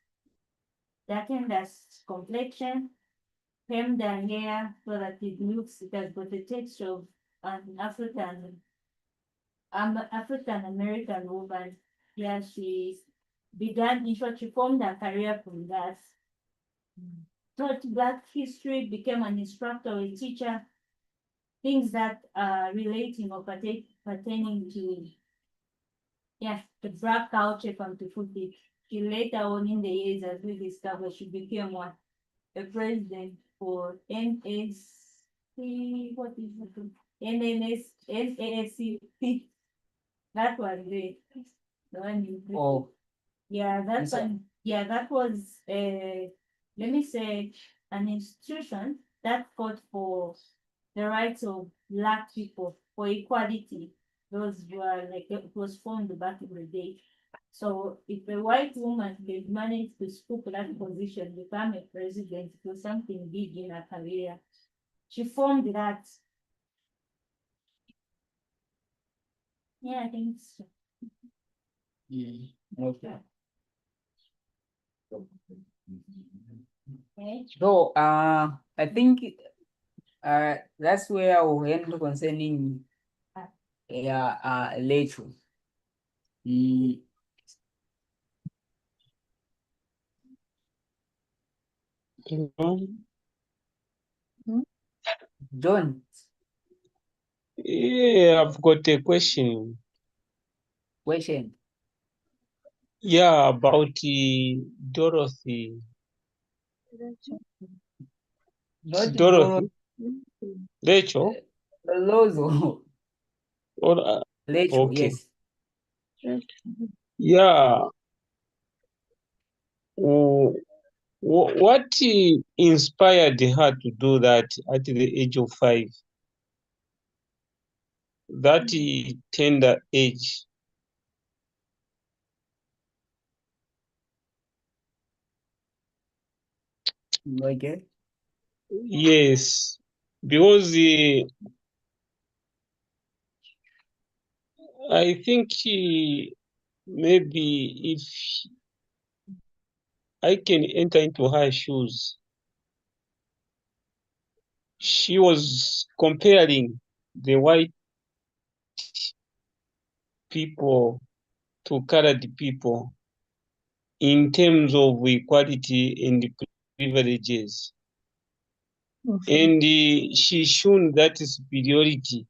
S3: darkened her complexion, permed her hair so that it has got the texture of an African American woman. Yeah, she began, in short, she formed her career from that. Taught Black history, became an instructor, a teacher, things that are relating or pertaining to, yeah, the Black culture from the put it. She later on in the years, as we discovered, she became one, a president for NSC, what is it? NASC. That was the one you.
S1: Oh,
S3: Yeah, that's
S1: Yes, sir.
S3: one. Yeah, that was let me say an institution that fought for the rights of Black people, for equality. Those were like it was formed back in the day. So if a white woman could manage to scoop that position, become a president, do something big in her career, she formed that. Yeah, I think so.
S1: okay.
S3: Okay.
S1: So I think that's where I will end concerning later. Mm, John,
S5: Yeah, I've got a question.
S1: question.
S5: Yeah, about Dorothy.
S1: Not
S5: Dorothy, Rachel,
S1: Lozo.
S5: or
S1: Lecho,
S5: okay.
S1: yes.
S5: Yeah. What inspired her to do that at the age of 5? That tender age.
S1: Okay.
S5: Yes, because I think maybe if I can enter into her shoes, she was comparing the white people to colored people in terms of equality and privileges. And she shown that superiority,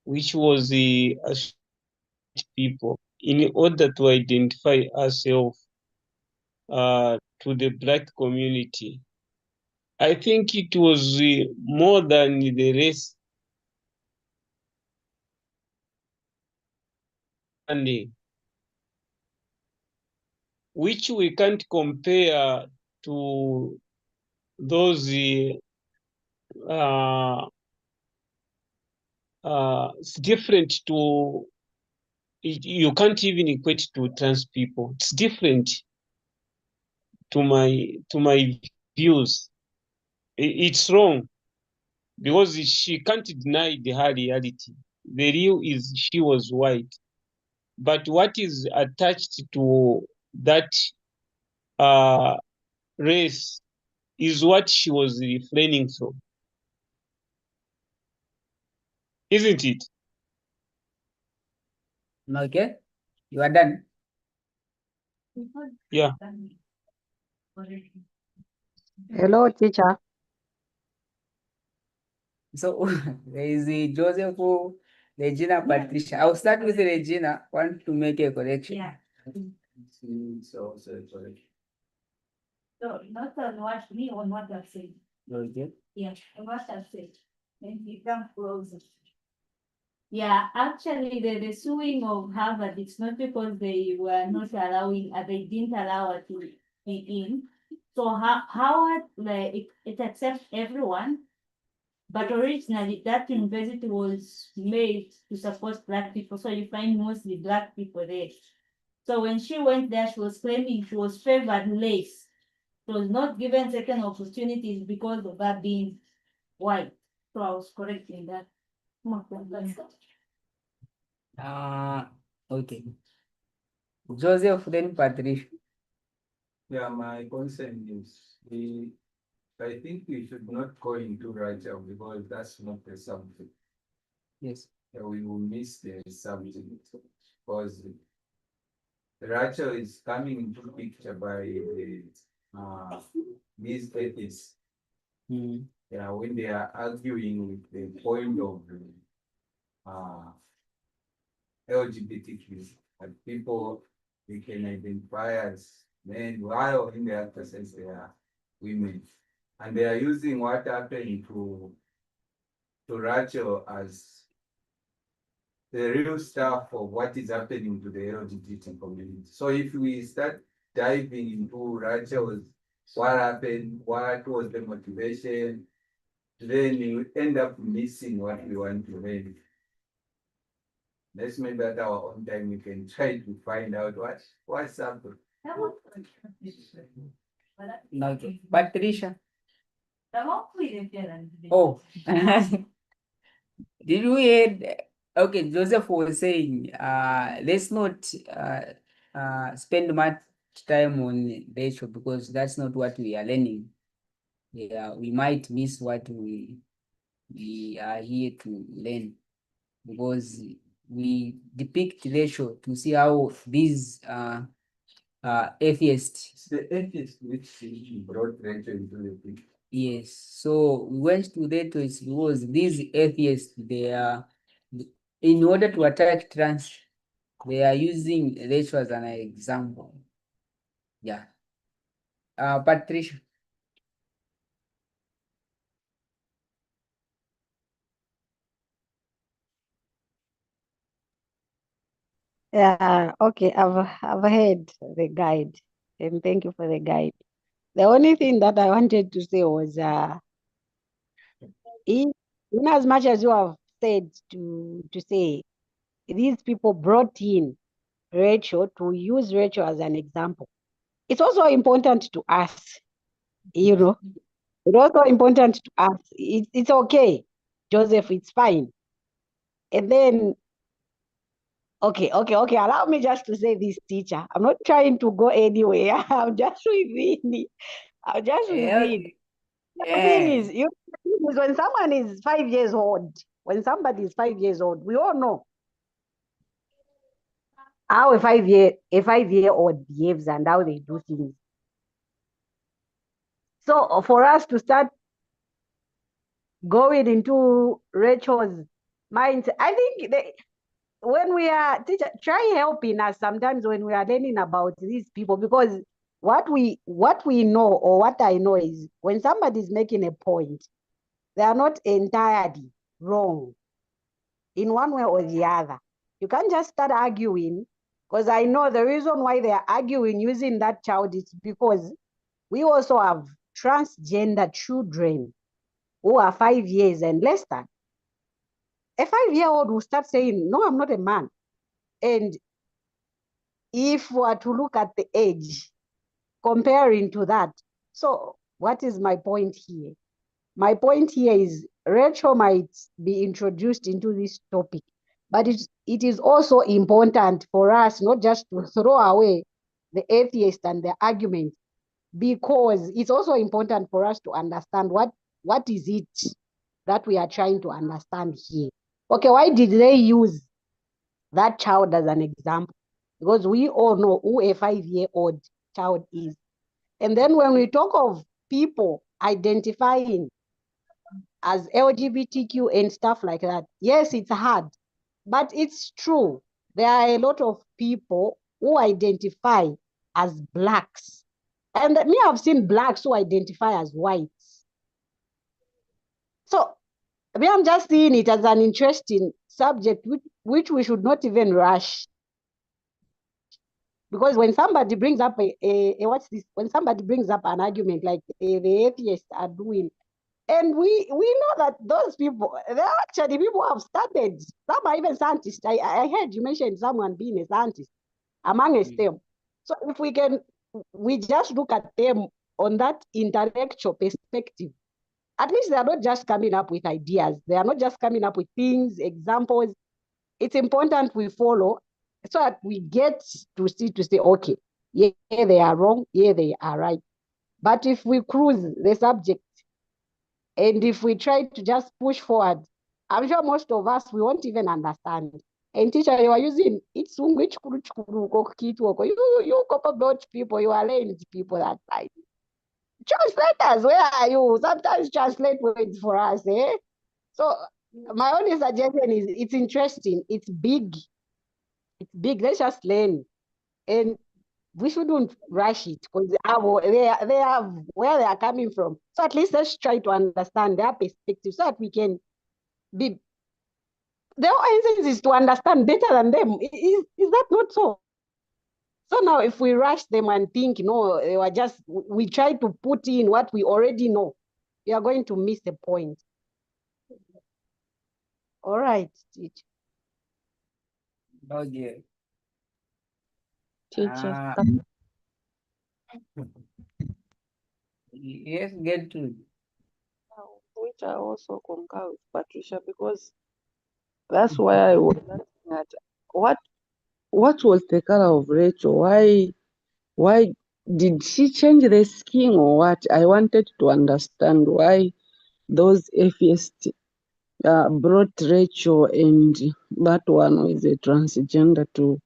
S5: which was the people, in order to identify herself to the black community. I think it was more than the race, which we can't compare to those uh, it's different to, you can't even equate to trans people. It's different. to my views. It's wrong because she can't deny her reality. The real is she was white, but what is attached to that uh, race is what she was refraining from, isn't it?
S1: Okay, you are done.
S5: Yeah.
S4: Hello, teacher.
S1: So there is the Joseph, Regina, Patricia. I'll start with Regina. Want to make a correction?
S3: Yeah.
S2: So, sorry.
S3: So not on what me on what I've said.
S1: Okay.
S3: Yeah, on what I've said. Then you come closer. Yeah, actually the suing of Harvard, it's not because they were not allowing, they didn't allow her to be in. So Howard, like, it accepts everyone, but originally that university was made to support Black people, so you find mostly Black people there. So when she went there, she was claiming she was favored less. She was not given second opportunities because of her being white. So I was correct in that.
S1: Okay. Joseph, then Patricia.
S2: Yeah, my concern is I think we should not go into Rachel because that's not the subject.
S1: Yes.
S2: We will miss the subject because Rachel is coming into picture by these atheists. Yeah, when they are arguing with the point of LGBTQ, that people they can identify as men, while in the actual sense they are women. And they are using what happened to Rachel as the real stuff of what is happening to the LGBT community. So if we start diving into Rachel's what happened, what was the motivation, then you end up missing what we want to read. Let's make that our own time. We can try to find out what's happening.
S1: Okay. Patricia.
S3: Oh.
S1: Oh. Did you hear? Okay, Joseph was saying, let's not spend much time on ratio because that's not what we are learning. Yeah, we might miss what we are here to learn because we depict ratio to see how these atheists.
S2: It's the atheist which brought Rachel into the picture.
S1: Yes, so we went to that because these atheists, they are, in order to attack trans, they are using Rachel as an example. Yeah. Patricia.
S4: Yeah, okay. I've heard the guide, and thank you for the guide. The only thing that I wanted to say was, in as much as you have said to say these people brought in Rachel to use Rachel as an example, it's also important to us, you know. It's also important to us. It's okay, Joseph, it's fine. And then, okay. Allow me just to say this, teacher. I'm not trying to go anywhere. I'm just within. I'm just within. The thing is, when someone is 5 years old, when somebody is 5 years old, we all know how a 5 year old behaves and how they do things. So for us to start going into Rachel's mind, I think when we are teacher, try helping us sometimes when we are learning about these people, because what we know, or what I know, is when somebody is making a point, they are not entirely wrong in one way or the other. You can't just start arguing, because I know the reason why they are arguing using that child is because we also have transgender children who are 5 years and less than. A 5-year-old will start saying, no, I'm not a man. And if we are to look at the age, comparing to that. So what is my point here? My point here is Rachel might be introduced into this topic, but it is also important for us not just to throw away the atheist and the argument, because it's also important for us to understand what is it that we are trying to understand here. Okay, why did they use that child as an example? Because we all know who a 5-year-old child is. And then when we talk of people identifying as LGBTQ and stuff like that, yes, it's hard, but it's true. There are a lot of people who identify as blacks. And me, I've seen blacks who identify as whites. So me, I'm just seeing it as an interesting subject, which we should not even rush. Because when somebody brings up what's this? When somebody brings up an argument like the atheists are doing, and we know that those people, they're actually people who have studied. Some are even scientists. I heard you mentioned someone being a scientist amongst them. So if we just look at them on that intellectual perspective, at least they are not just coming up with ideas. They are not just coming up with things, examples. It's important we follow so that we get to say, okay, yeah, they are wrong, yeah, they are right. But if we cruise the subject and if we try to just push forward, I'm sure most of us, we won't even understand. And teacher, you are using it's which you copper people, you are learned people that side. Translators, where are you? Sometimes translate words for us, eh? So my only suggestion is it's interesting, it's big, let's just learn. And we shouldn't rush it because they have where they are coming from. So at least let's try to understand their perspective so that we can be, the whole essence is to understand better than them. Is that not so? So now if we rush them and think, no, they were just, we try to put in what we already know, we are going to miss the point. All right, teacher.
S1: Okay.
S6: Teacher,
S1: Yes, get to.
S6: which I also concur with Patricia, because that's why I was asking at what was the color of Rachel? Why did she change the skin or what? I wanted to understand why those atheists brought Rachel and that one with a transgender to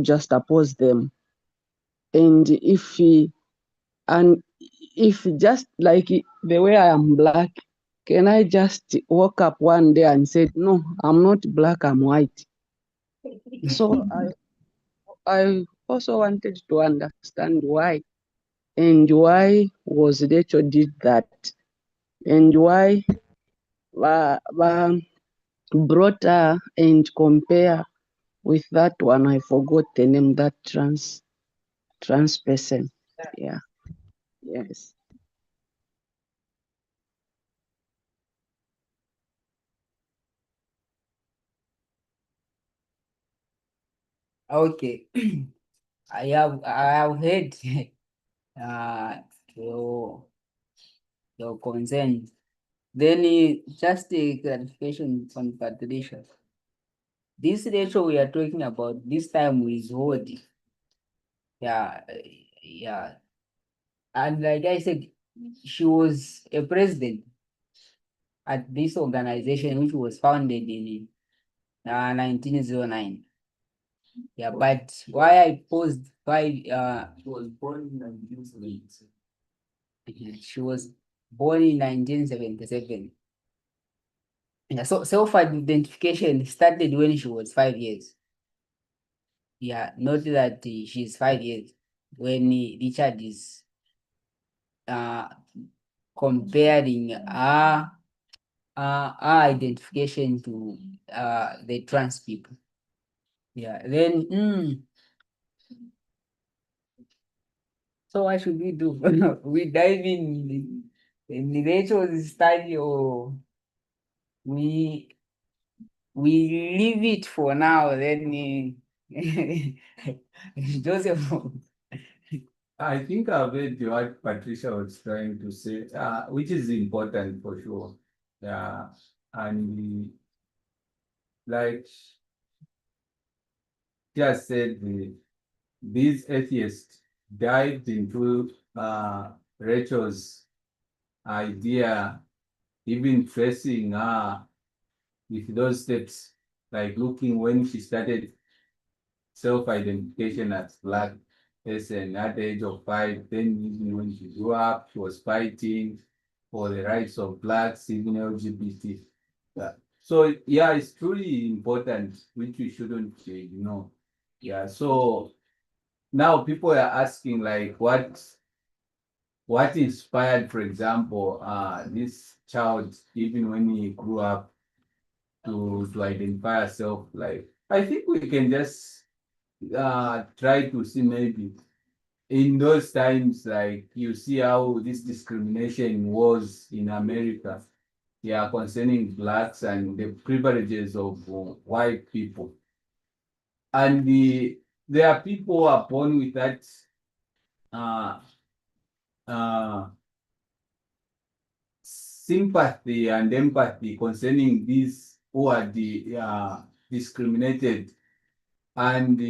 S6: just oppose them. And if just like the way I am black, can I just woke up one day and said, no, I'm not black, I'm white? So I also wanted to understand why, and why was Rachel did that, and why brought her and compare with that one. I forgot the name, that trans person. Yeah. Yes.
S1: Okay. I have heard uh your concern. Then just a clarification on Patricia. This ratio we are talking about this time is old. Yeah, yeah. And like I said, she was a president at this organization which was founded in 1909. Yeah, but why I posed five
S2: She was born in 1970.
S1: she was born in 1977. Yeah, so self-identification started when she was 5 years. Yeah, not that she's 5 years when Richard is uh comparing our identification to the trans people. Yeah, then so what should we do? We dive in the Rachel's study, or we leave it for now, then Joseph.
S2: I think I've heard what Patricia was trying to say, which is important for sure. Yeah, and like just said, these atheists dived into Rachel's idea, even tracing her with those steps, like looking when she started self-identification as Black person at the age of 5, then even when she grew up, she was fighting for the rights of Blacks, even LGBT. Yeah. So yeah, it's truly important, which we shouldn't ignore. Yeah. So now people are asking like what inspired, for example, this child, even when he grew up to identify herself, like I think we can just try to see maybe in those times, like you see how this discrimination was in America, yeah, concerning Blacks and the privileges of white people. And there are people who are born with that uh, uh, sympathy and empathy concerning these who are discriminated. And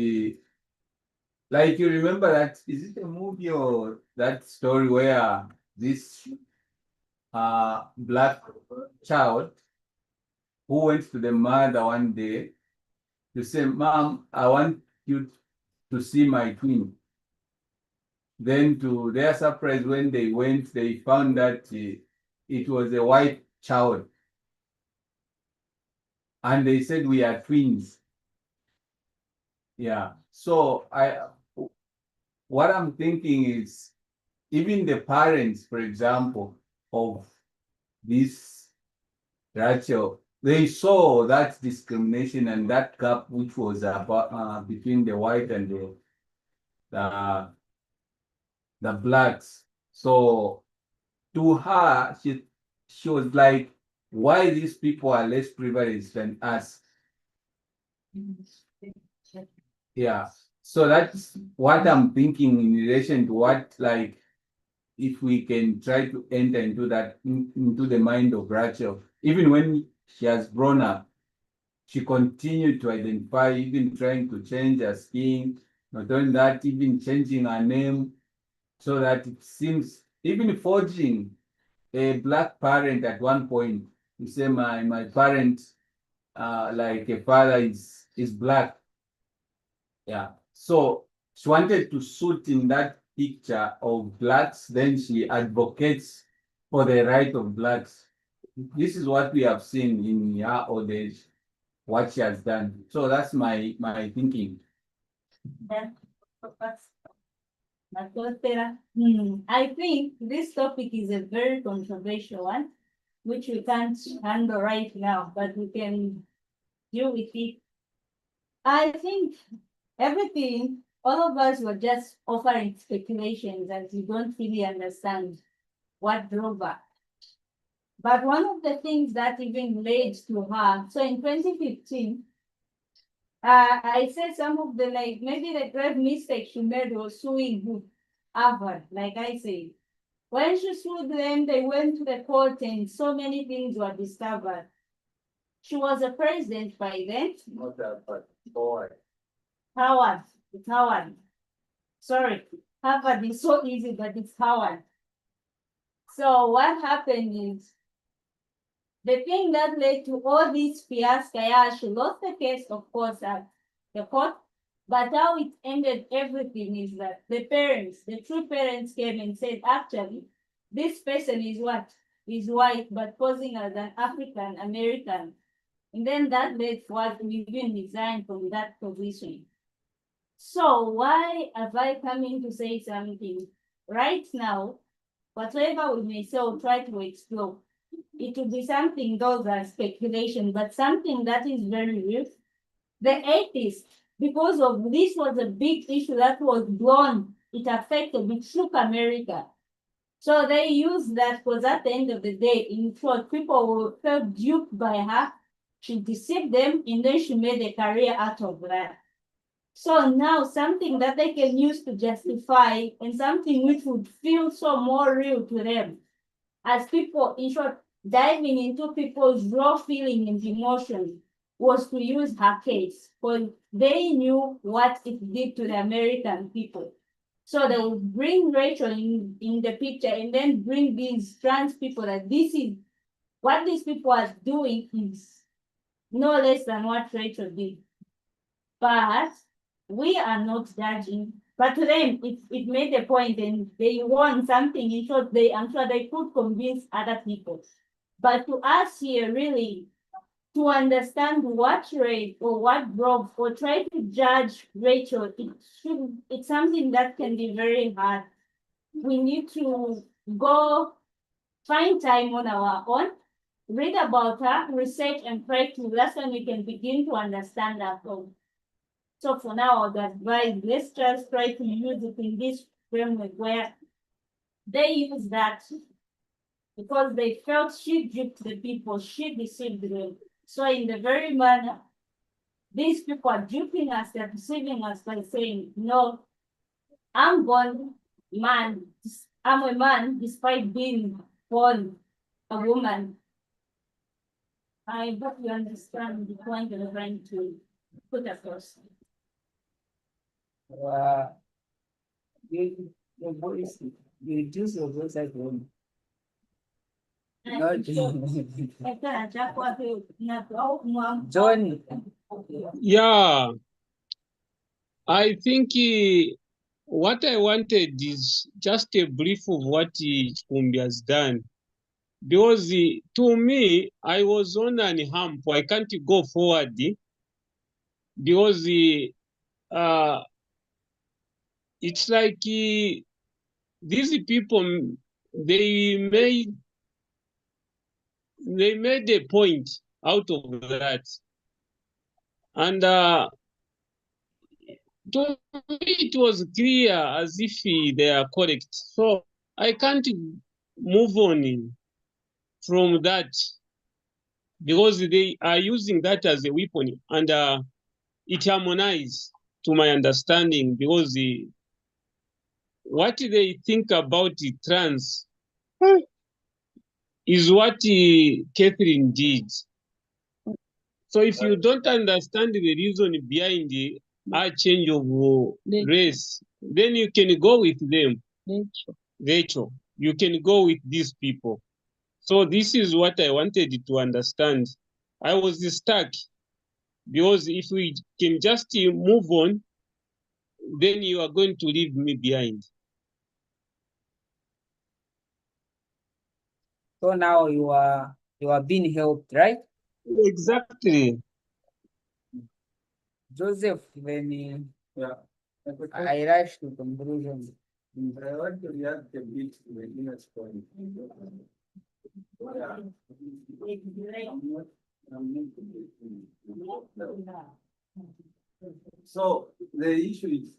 S2: like you remember that, is it a movie or that story where this Black child who went to the mother one day to say, "Mom, I want you to see my twin." Then to their surprise, when they went, they found that it was a white child. And they said, "We are twins." Yeah. So what I'm thinking is, even the parents, for example, of this Rachel, they saw that discrimination and that gap which was about between the white and the the Blacks. So to her, she was like, why these people are less privileged than us? Yeah. So that's what I'm thinking in relation to what, like, if we can try to enter into that, into the mind of Rachel, even when she has grown up, she continued to identify, even trying to change her skin, not only that, even changing her name so that it seems, even forging a Black parent at one point. You say, my parent, like a father is Black. Yeah. So she wanted to suit in that picture of Blacks, then she advocates for the right of Blacks. This is what we have seen in her old age, what she has done. So that's my thinking.
S3: I think this topic is a very controversial one, which we can't handle right now, but we can deal with it. I think everything, all of us were just offering speculations as we don't really understand what drove her. But one of the things that even led to her, so in 2015, I said some of the, like, maybe the grave mistake she made was suing who? Harvard, like I said. When she sued them, they went to the court and so many things were discovered. She was a president by then.
S2: Not that, but boy.
S3: Howard, it's Howard. Sorry, Harvard is so easy, but it's Howard. So what happened is, the thing that led to all this fiasco, yeah, she lost the case, of course, at the court. But how it ended everything is that the parents, the true parents, came and said, actually, this person is what? Is white, but posing as an African American. And then that led to what we even resigned from that position. So why have I come in to say something? Right now, whatever we may say or try to explore, it will be something, those are speculation, but something that is very real. The atheists, because of this was a big issue that was blown, it affected, it shook America. So they used that because at the end of the day, in short, people felt duped by her. She deceived them and then she made a career out of that. So now something that they can use to justify and something which would feel so more real to them as people, in short, diving into people's raw feeling and emotions was to use her case because they knew what it did to the American people. So they would bring Rachel in the picture and then bring these trans people that this is what these people are doing is no less than what Rachel did. But we are not judging. But to them, it made a point and they want something. In short, I'm sure they could convince other people. But to us here, really, to understand what Ray or what broke or try to judge Rachel, it's something that can be very hard. We need to go find time on our own, read about her, research and try to, that's when we can begin to understand that. So for now, I'd advise let's just try to use it in this framework where they use that because they felt she duped the people, she deceived them. So in the very manner, these people are duping us, they're deceiving us by saying, no, I'm born man, I'm a man despite being born a woman. I hope you understand the point that I'm trying to put across.
S1: Your voice, you reduce your voice at home. John,
S5: Yeah, I think what I wanted is just a brief of what Kumbi has done. Because to me, I was on an hump. I can't go forward because it's like these people, they made a point out of that. And to me, it was clear as if they are correct. So I can't move on from that because they are using that as a weapon, and it harmonizes to my understanding because what they think about the trans is what Catherine did. So if you don't understand the reason behind our change of race, then you can go with them. Rachel, you can go with these people. So this is what I wanted to understand. I was stuck because if we can just move on, then you are going to leave me behind.
S1: so now you are being helped, right?
S5: Exactly.
S1: Joseph, when
S2: Yeah.
S1: I rush to conclusion.
S2: I want to react a bit to the inner point. Yeah. So the issue is,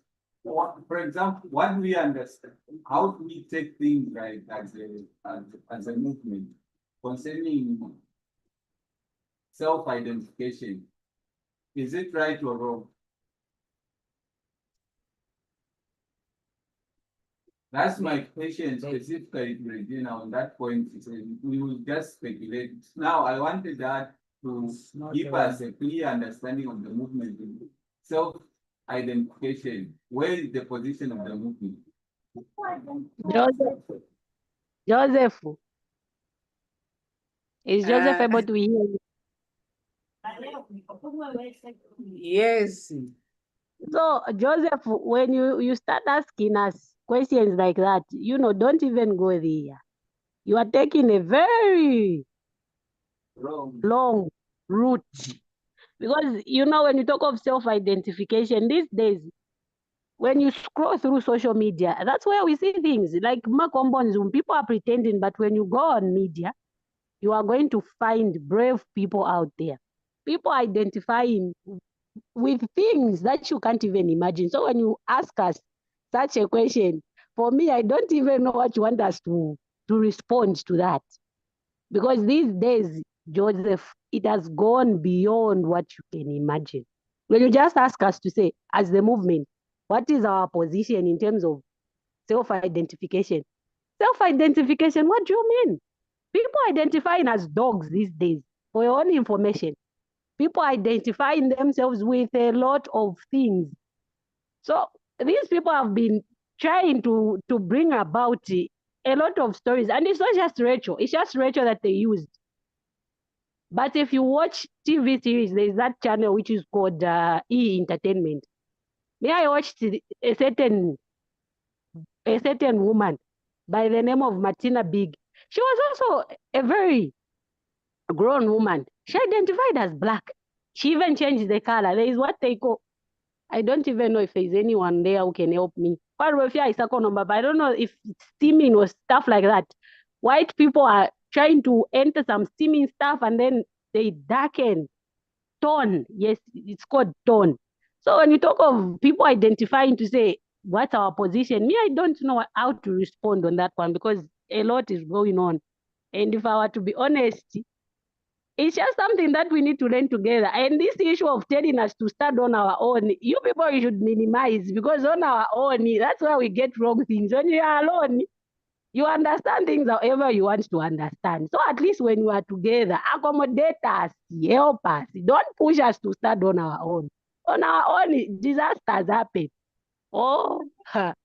S2: for example, what do we understand? How do we take things like as a movement concerning self-identification? Is it right or wrong? That's my question specifically to Regina on that point. We will just speculate. Now, I wanted that to give us a clear understanding of the movement, self-identification. Where is the position of the movement?
S4: Joseph, is Joseph
S1: Uh,
S4: able to hear you?
S1: yes.
S4: So, Joseph, when you start asking us questions like that, don't even go there. You are taking a very long route. Because, when you talk of self-identification these days, when you scroll through social media, that's where we see things like Makombons, people are pretending, but when you go on media, you are going to find brave people out there. People identifying with things that you can't even imagine. So when you ask us such a question, for me, I don't even know what you want us to respond to that. Because these days, Joseph, it has gone beyond what you can imagine. When you just ask us to say, as the movement, what is our position in terms of self-identification? Self-identification, what do you mean? People identifying as dogs these days, for your own information. People identifying themselves with a lot of things. So these people have been trying to bring about a lot of stories. And it's not just Rachel, it's just Rachel that they used. But if you watch TV series, there's that channel which is called E Entertainment. Me, I watched a certain woman by the name of Martina Big. She was also a very grown woman. She identified as black. She even changed the color. There is what they call, I don't even know if there's anyone there who can help me. But I don't know if it's steaming or stuff like that. White people are trying to enter some steaming stuff and then they darken. Tone. Yes, it's called tone. So when you talk of people identifying to say, what's our position? Me, I don't know how to respond on that one because a lot is going on. And if I were to be honest, it's just something that we need to learn together. And this issue of telling us to stand on our own, you people should minimize because on our own, that's where we get wrong things. When you are alone, you understand things however you want to understand. So at least when we are together, accommodate us, help us. Don't push us to stand on our own. On our own, disasters happen. Oh,
S1: But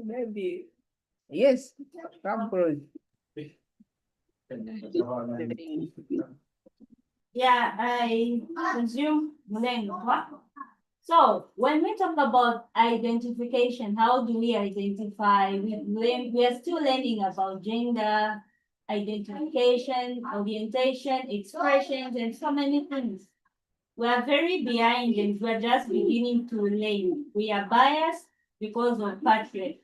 S1: maybe yes, come close.
S3: Yeah, I consume language. So when we talk about identification, how do we identify? We are still learning about gender, identification, orientation, expressions, and so many things. We are very behind and we're just beginning to learn. We are biased because of patriarchy.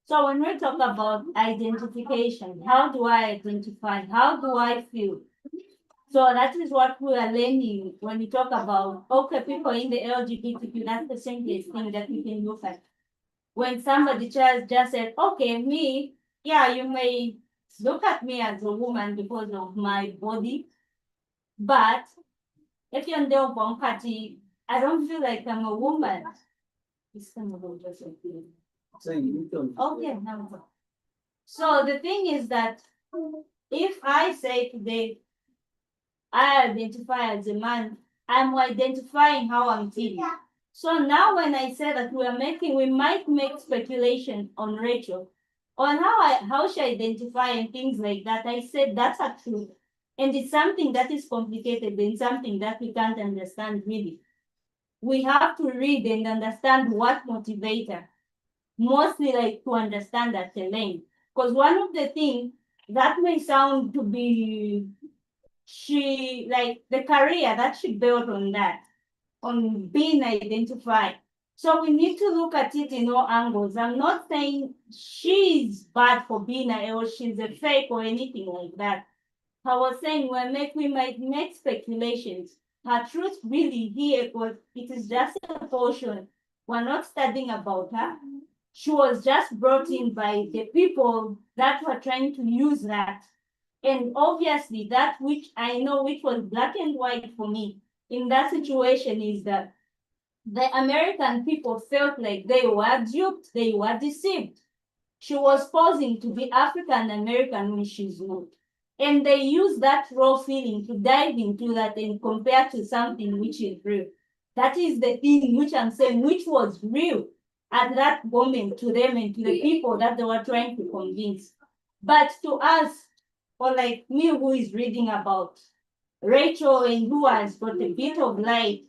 S3: So when we talk about identification, how do I identify? How do I feel? So that is what we are learning when we talk about, okay, people in the LGBTQ, that's the simplest thing that we can look at. When somebody just said, okay, me, yeah, you may look at me as a woman because of my body, but if you're in the party, I don't feel like I'm a woman. Okay, now. So the thing is that if I say today, I identify as a man, I'm identifying how I'm feeling. So now when I say that we might make speculation on Rachel, on how she identify and things like that. I said that's a truth. And it's something that is complicated and something that we can't understand really. We have to read and understand what motivates her. Mostly like to understand that terrain. Because one of the things that may sound to be she like the career that she built on that, on being identified. So we need to look at it in all angles. I'm not saying she's bad for being or she's a fake or anything like that. I was saying we might make speculations. Her truth really here was it is just a portion. We're not studying about her. She was just brought in by the people that were trying to use that. And obviously that which I know which was black and white for me in that situation is that the American people felt like they were duped, they were deceived. She was posing to be African American when she's not. And they use that raw feeling to dive into that and compare to something which is real. That is the thing which I'm saying, which was real at that moment to them and to the people that they were trying to convince. But to us, or like me who is reading about Rachel and who has got a bit of light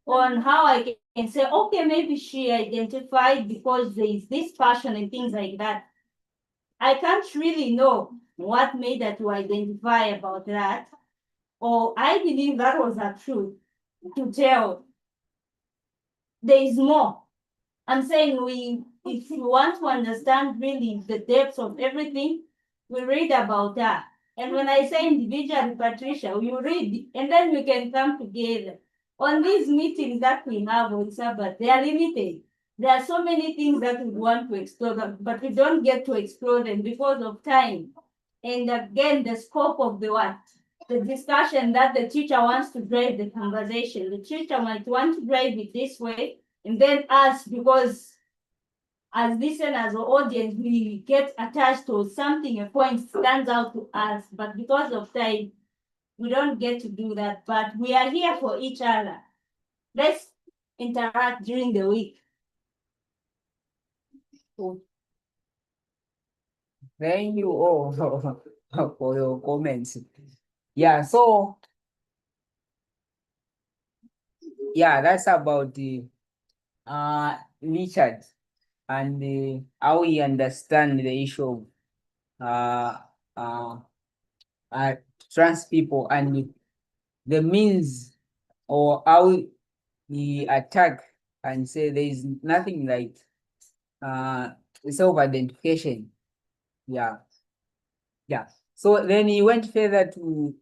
S3: on how I can say, okay, maybe she identified because there is this passion and things like that. I can't really know what made her to identify about that. Or I believe that was her truth to tell. There is more. I'm saying if you want to understand really the depths of everything, we read about that. And when I say individually, Patricia, you read, and then we can come together. on these meetings that we have on Sabbath, they are limited. There are so many things that we want to explore, but we don't get to explore them because of time. And again, the scope of the what? The discussion that the teacher wants to drive the conversation. The teacher might want to drive it this way, and then us, because as listeners or audience, we get attached to something, a point stands out to us, but because of time, we don't get to do that. But we are here for each other. Let's interact during the week.
S1: Thank you all for your comments. Yeah, so yeah, that's about the Richard and how we understand the issue of uh uh, trans people and the means or how we attack and say there is nothing like self-identification. Yeah, yeah. So then he went further to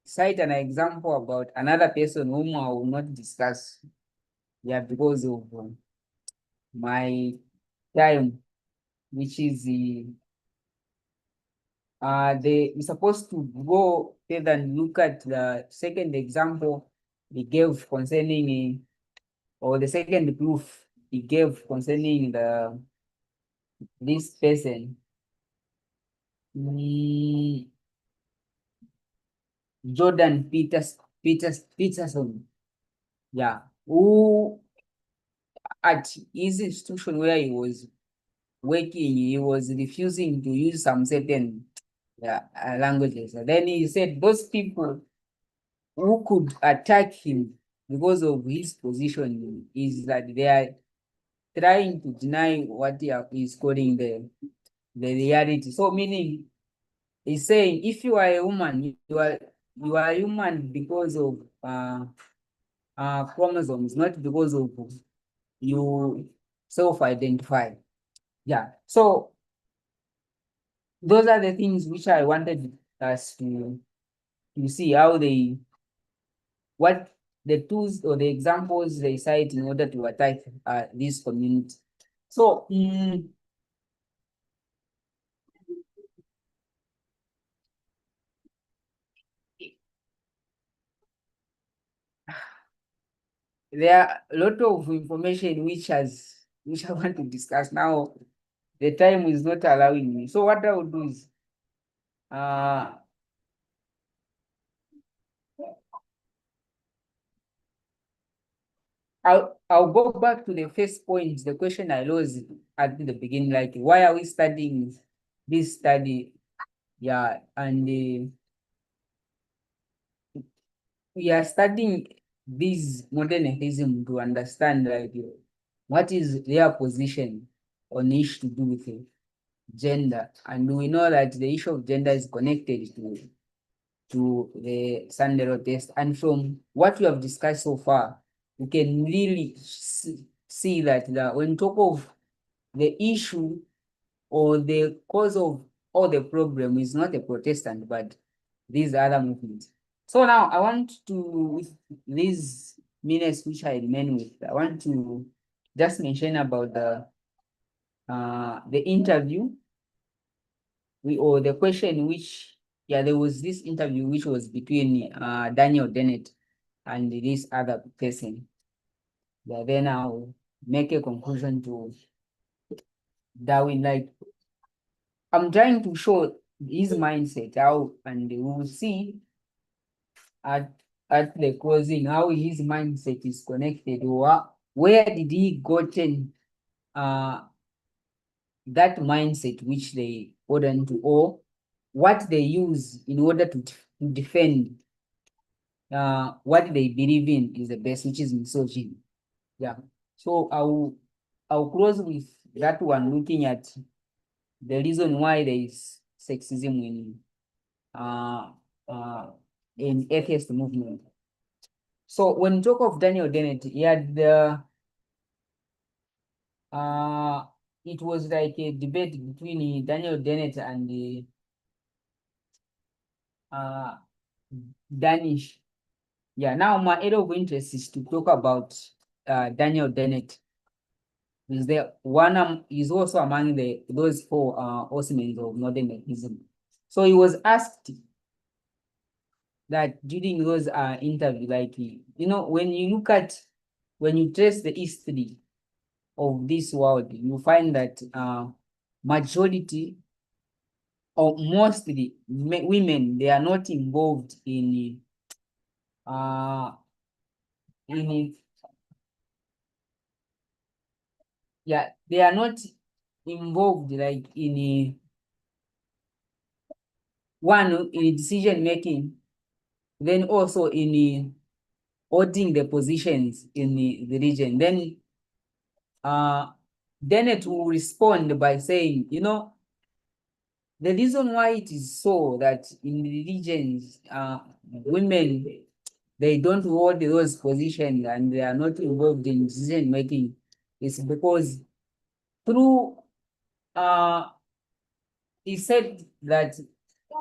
S1: cite an example about another person whom I will not discuss. Yeah, because of my time, which is we're supposed to go further and look at the second example he gave concerning or the second proof he gave concerning this person, mm, Jordan Peterson. Yeah, who at his institution where he was working, he was refusing to use some certain languages. And then he said those people who could attack him because of his position is that they are trying to deny what he is calling the reality. So meaning he's saying if you are a woman, you are human because of chromosomes, not because of you self-identify. Yeah. So those are the things which I wanted us to see how they what the tools or the examples they cite in order to attack this community. So there are a lot of information which I want to discuss now. The time is not allowing me. So what I will do is uh I'll go back to the first point, the question I lost at the beginning, like why are we studying this study? Yeah, and we are studying this modern atheism to understand like what is their position on issue to do with gender, and we know that the issue of gender is connected to the Sandero test. And from what we have discussed so far, we can really see that when talk of the issue or the cause of all the problem is not a Protestant, but these other movements. So now I want to, with these minutes which I remain with, I want to just mention about the interview or the question which, yeah, there was this interview which was between Daniel Dennett and this other person. Yeah, then I'll make a conclusion to Darwin. Like I'm trying to show his mindset how, and we will see at the closing how his mindset is connected, or where did he gotten uh that mindset which they hold on to, or what they use in order to defend what they believe in is the best, which is misogyny. Yeah. So I'll close with that one, looking at the reason why there is sexism uh uh in atheist movement. So when you talk of Daniel Dennett, he had it was like a debate between Daniel Dennett and the Danish. Yeah, now my area of interest is to talk about Daniel Dennett. Is there one is also among those four horsemen of modern Methodism. So he was asked that during those interview, like when you look at when you trace the history of this world, you find that majority or mostly women, they are not involved uh in yeah, they are not involved like in one in decision making, then also in holding the positions in the region. Then Dennett will respond by saying, the reason why it is so that in the regions, women, they don't hold those positions and they are not involved in decision making is because through he said that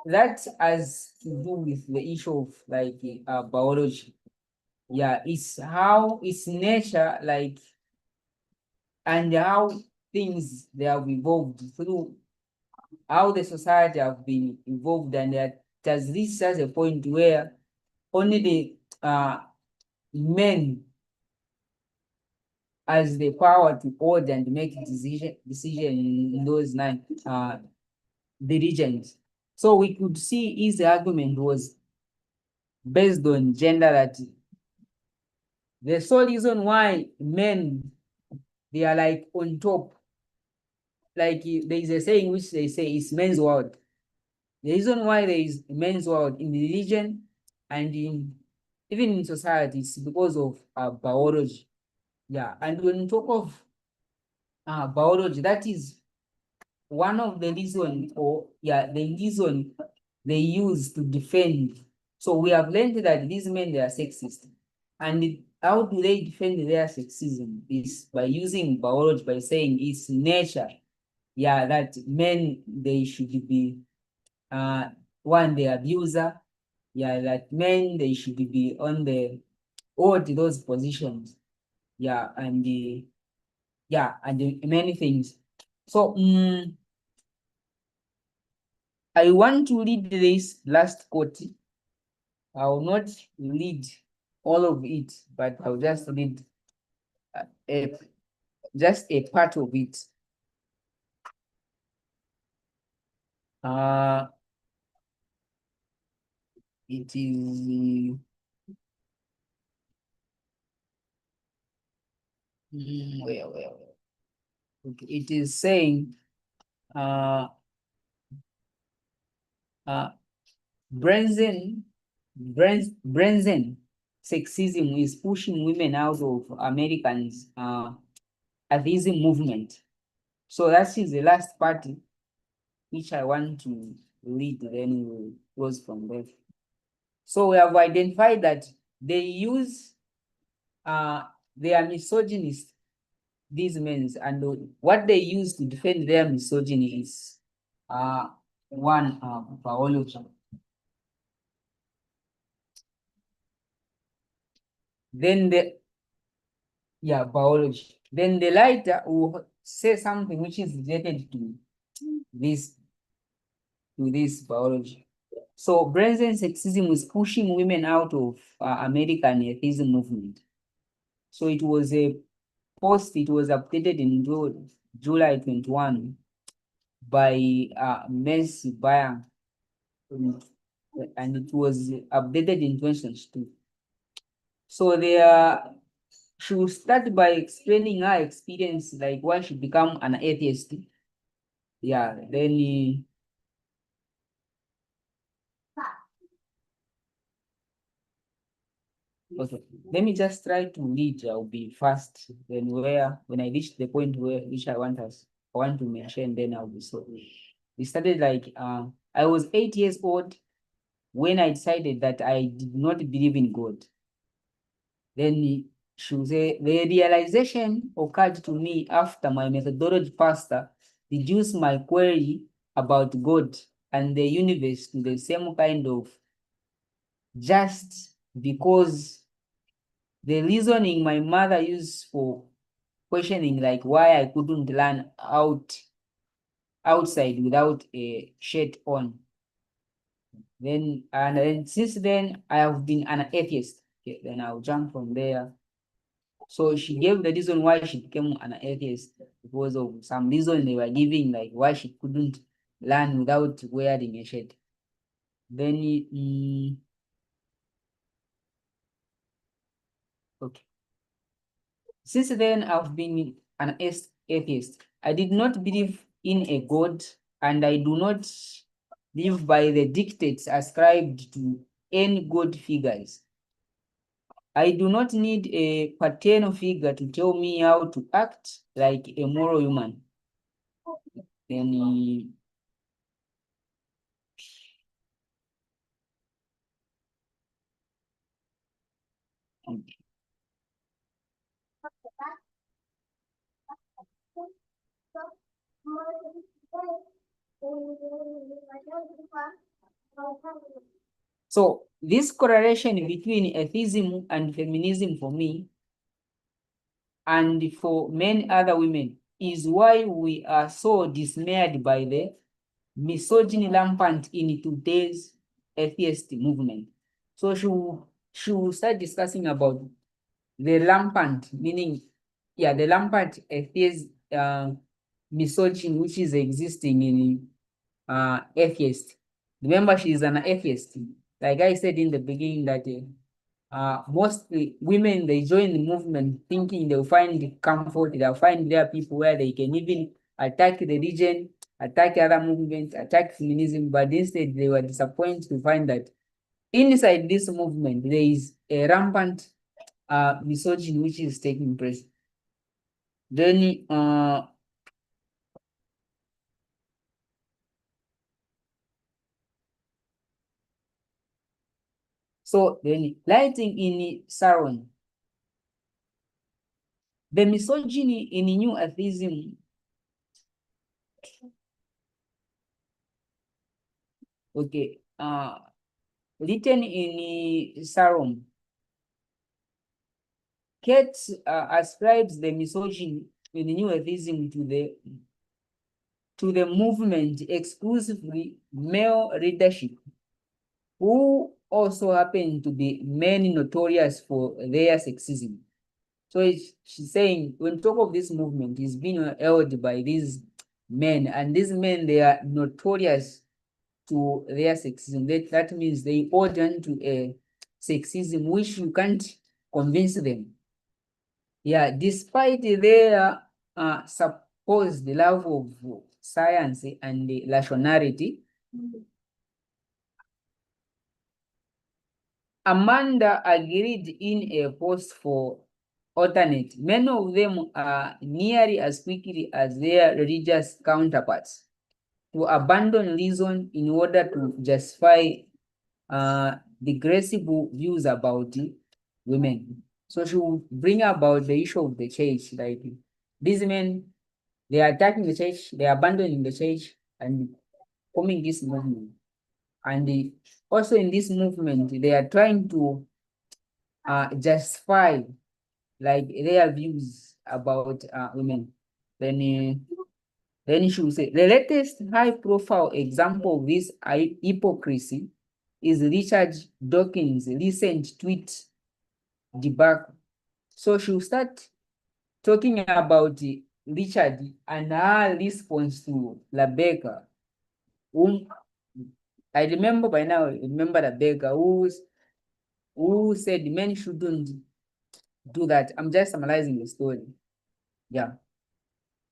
S1: that has to do with the issue of like biology. Yeah, it's how it's nature, like, and how things they have evolved through how the society have been evolved, and that has reached such a point where only the men has the power to hold and make decision in those nine the regions. So we could see his argument was based on gender, that the sole reason why men they are like on top, like there is a saying which they say is men's world. The reason why there is men's world in religion and in even in society is because of biology. Yeah, and when you talk of biology, that is one of the reason, or yeah, the reason they use to defend. So we have learned that these men they are sexist, and how do they defend their sexism is by using biology, by saying it's nature. Yeah, that men they should be one the abuser. Yeah, that men they should be on the all those positions. Yeah, and many things. So I want to read this last quote. I will not read all of it, but I'll just read a, just a part of it. It is where? Okay, it is saying uh Brenzen sexism is pushing women out of Americans atheism movement. So that is the last part which I want to read, then we'll close from there. So we have identified that they use they are misogynist, these men, and what they use to defend their misogyny is one biology. Then the biology. Then the lighter will say something which is related to this biology. So Brenzen sexism is pushing women out of American atheism movement. So it was a post, it was updated in July 21 by Mercy Bayer, and it was updated in 2022. So they she will start by explaining her experience, like why she become an atheist. Yeah, then okay, let me just try to read. I'll be fast. Then when I reach the point which I want to mention, then I'll be so. We started like I was 8 years old when I decided that I did not believe in God. Then she will say the realization occurred to me after my methodology pastor reduced my query about God and the universe to the same kind of just because the reasoning my mother used for questioning like why I couldn't learn outside without a shirt on. Then since then I have been an atheist. Okay, then I'll jump from there. So she gave the reason why she became an atheist because of some reason they were giving, like why she couldn't learn without wearing a shirt. Then okay. Since then I've been an atheist. I did not believe in a God, and I do not live by the dictates ascribed to any God figures. I do not need a paternal figure to tell me how to act like a moral human. Then so this correlation between atheism and feminism for me and for many other women is why we are so dismayed by the misogyny rampant in today's atheist movement. So she will start discussing about the rampant, meaning, yeah, the rampant atheist misogyny which is existing in atheist. Remember, she is an atheist. Like I said in the beginning that mostly women, they join the movement thinking they'll find comfort, they'll find their people where they can even attack the religion, attack other movements, attack feminism, but instead they were disappointed to find that inside this movement there is a rampant misogyny which is taking place. Then so then lighting in Saron. The misogyny in new atheism, okay, written in Saron, Kate ascribes the misogyny in new atheism to the movement exclusively male leadership, who also happen to be men notorious for their sexism. So she's saying when talk of this movement is being held by these men, and these men, they are notorious to their sexism. That means they order to a sexism which you can't convince them. Yeah, despite their supposed love of science and rationality, Amanda agreed in a post for alternate. Many of them are nearly as quickly as their religious counterparts to abandon reason in order to justify disgraceful views about women. So she will bring about the issue of the church, like these men, they are attacking the church, they are abandoning the church and forming this movement. And also in this movement, they are trying to justify like their views about women. Then she will say the latest high-profile example of this hypocrisy is Richard Dawkins' recent tweet debacle. So she will start talking about Richard and her response to Rebecca, whom I remember by now. Remember Rebecca, who said men shouldn't do that. I'm just summarizing the story. Yeah.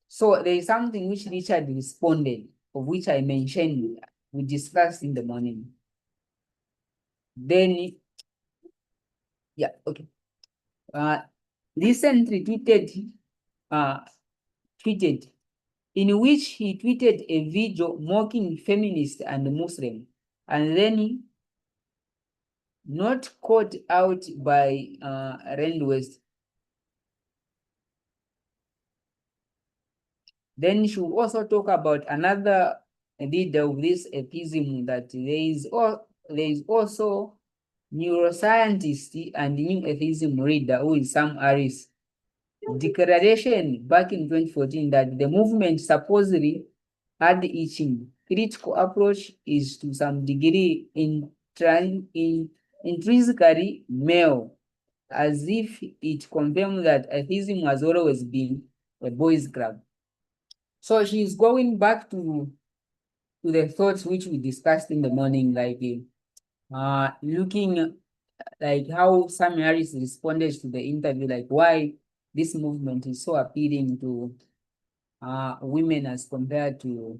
S1: So there is something which Richard responded, of which I mentioned, we discussed in the morning. Then, yeah, okay. Recently tweeted, in which he tweeted a video mocking feminists and Muslim, and then not caught out by Rand West. Then she will also talk about another leader of this atheism, that there is also neuroscientist and new atheism reader who is Sam Harris declaration back in 2014 that the movement supposedly had itching critical approach is to some degree intrinsically male, as if it confirmed that atheism has always been a boys' club. So she's going back to the thoughts which we discussed in the morning, like looking like how Sam Harris responded to the interview, like why this movement is so appealing to women as compared to,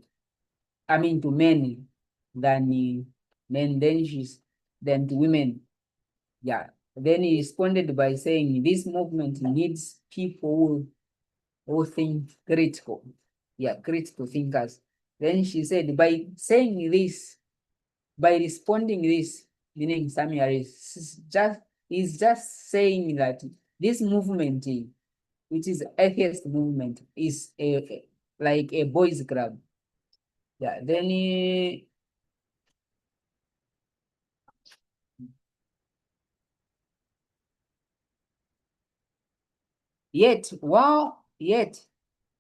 S1: I mean, to men than men, than to women. Yeah. Then he responded by saying this movement needs people who think critical. Yeah, critical thinkers. Then she said, by saying this, by responding this, meaning Samuel is just saying that this movement, which is atheist movement, is like a boys' club. Yeah. Then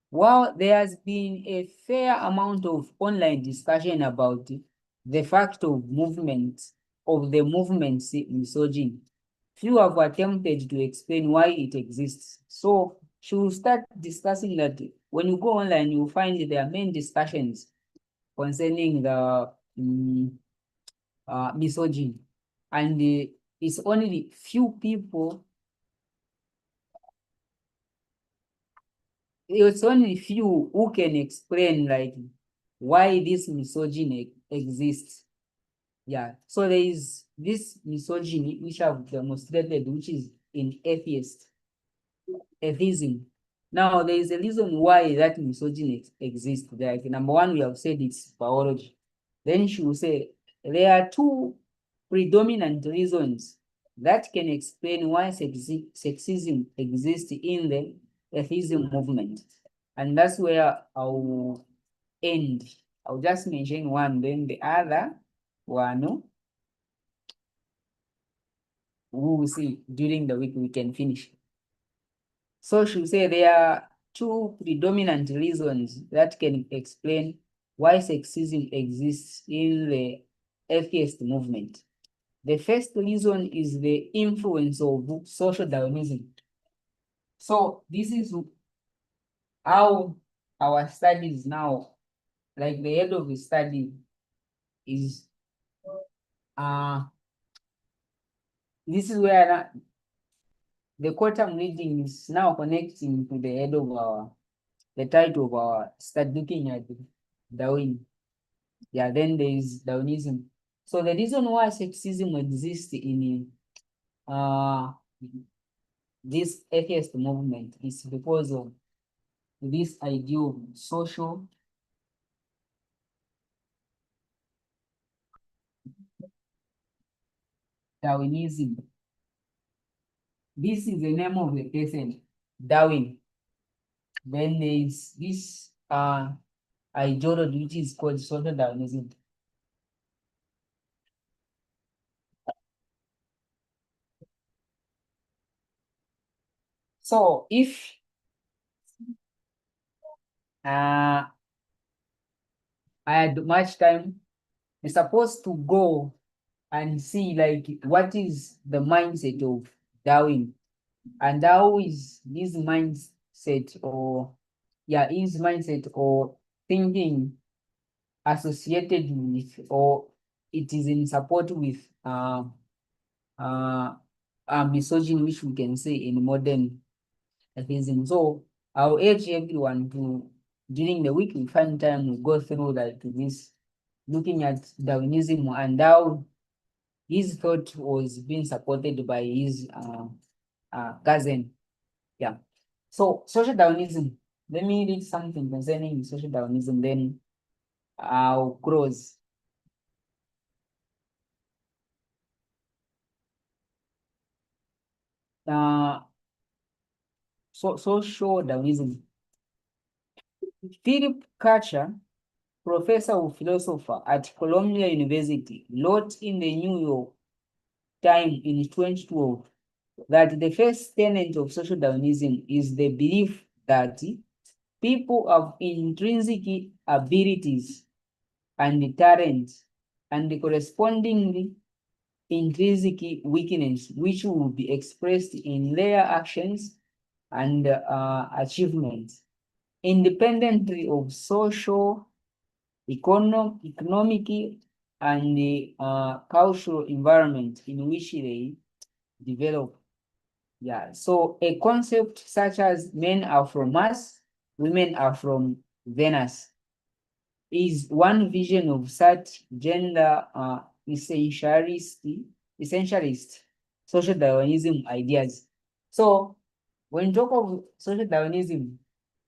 S1: while there has been a fair amount of online discussion about the fact of the movement's misogyny, few have attempted to explain why it exists. So she'll start discussing that when you go online, you'll find there are many discussions concerning the misogyny. And it's only few people, it's only few who can explain like why this misogyny exists. Yeah. So there is this misogyny which I've demonstrated, which is in atheism. Now there is a reason why that misogyny exists. Like number one, we have said it's biology. Then she will say there are two predominant reasons that can explain why sexism exists in the atheism movement. And that's where I'll end. I'll just mention one, then the other one we will see during the week we can finish. So she'll say there are two predominant reasons that can explain why sexism exists in the atheist movement. The first reason is the influence of social Darwinism. So this is how our studies now, like the head of the study is this is where the quantum reading is now connecting to the head of the title of our start looking at Darwin. Yeah, then there is Darwinism. So the reason why sexism exists in this atheist movement is because of this idea of social Darwinism. This is the name of the person, Darwin. Then there is this ideology which is called social Darwinism. So if I had much time, I'm supposed to go and see like what is the mindset of Darwin and how is his mindset or his mindset or thinking associated with or it is in support with misogyny, which we can say in modern atheism. So I'll urge everyone to during the week we find time we go through like this, looking at Darwinism and how his thought was being supported by his cousin. Yeah. So social Darwinism. Let me read something concerning social Darwinism, then I'll close. Social Darwinism. Philip Katcher, professor of philosophy at Columbia University, wrote in the New York time in 2012 that the first tenet of social Darwinism is the belief that people have intrinsic abilities and talents and correspondingly intrinsic weakness, which will be expressed in their actions and achievements, independently of social, economic, and cultural environment in which they develop. Yeah, so a concept such as men are from Mars, women are from Venus is one vision of such gender essentialist social Darwinism ideas. So when you talk of social Darwinism,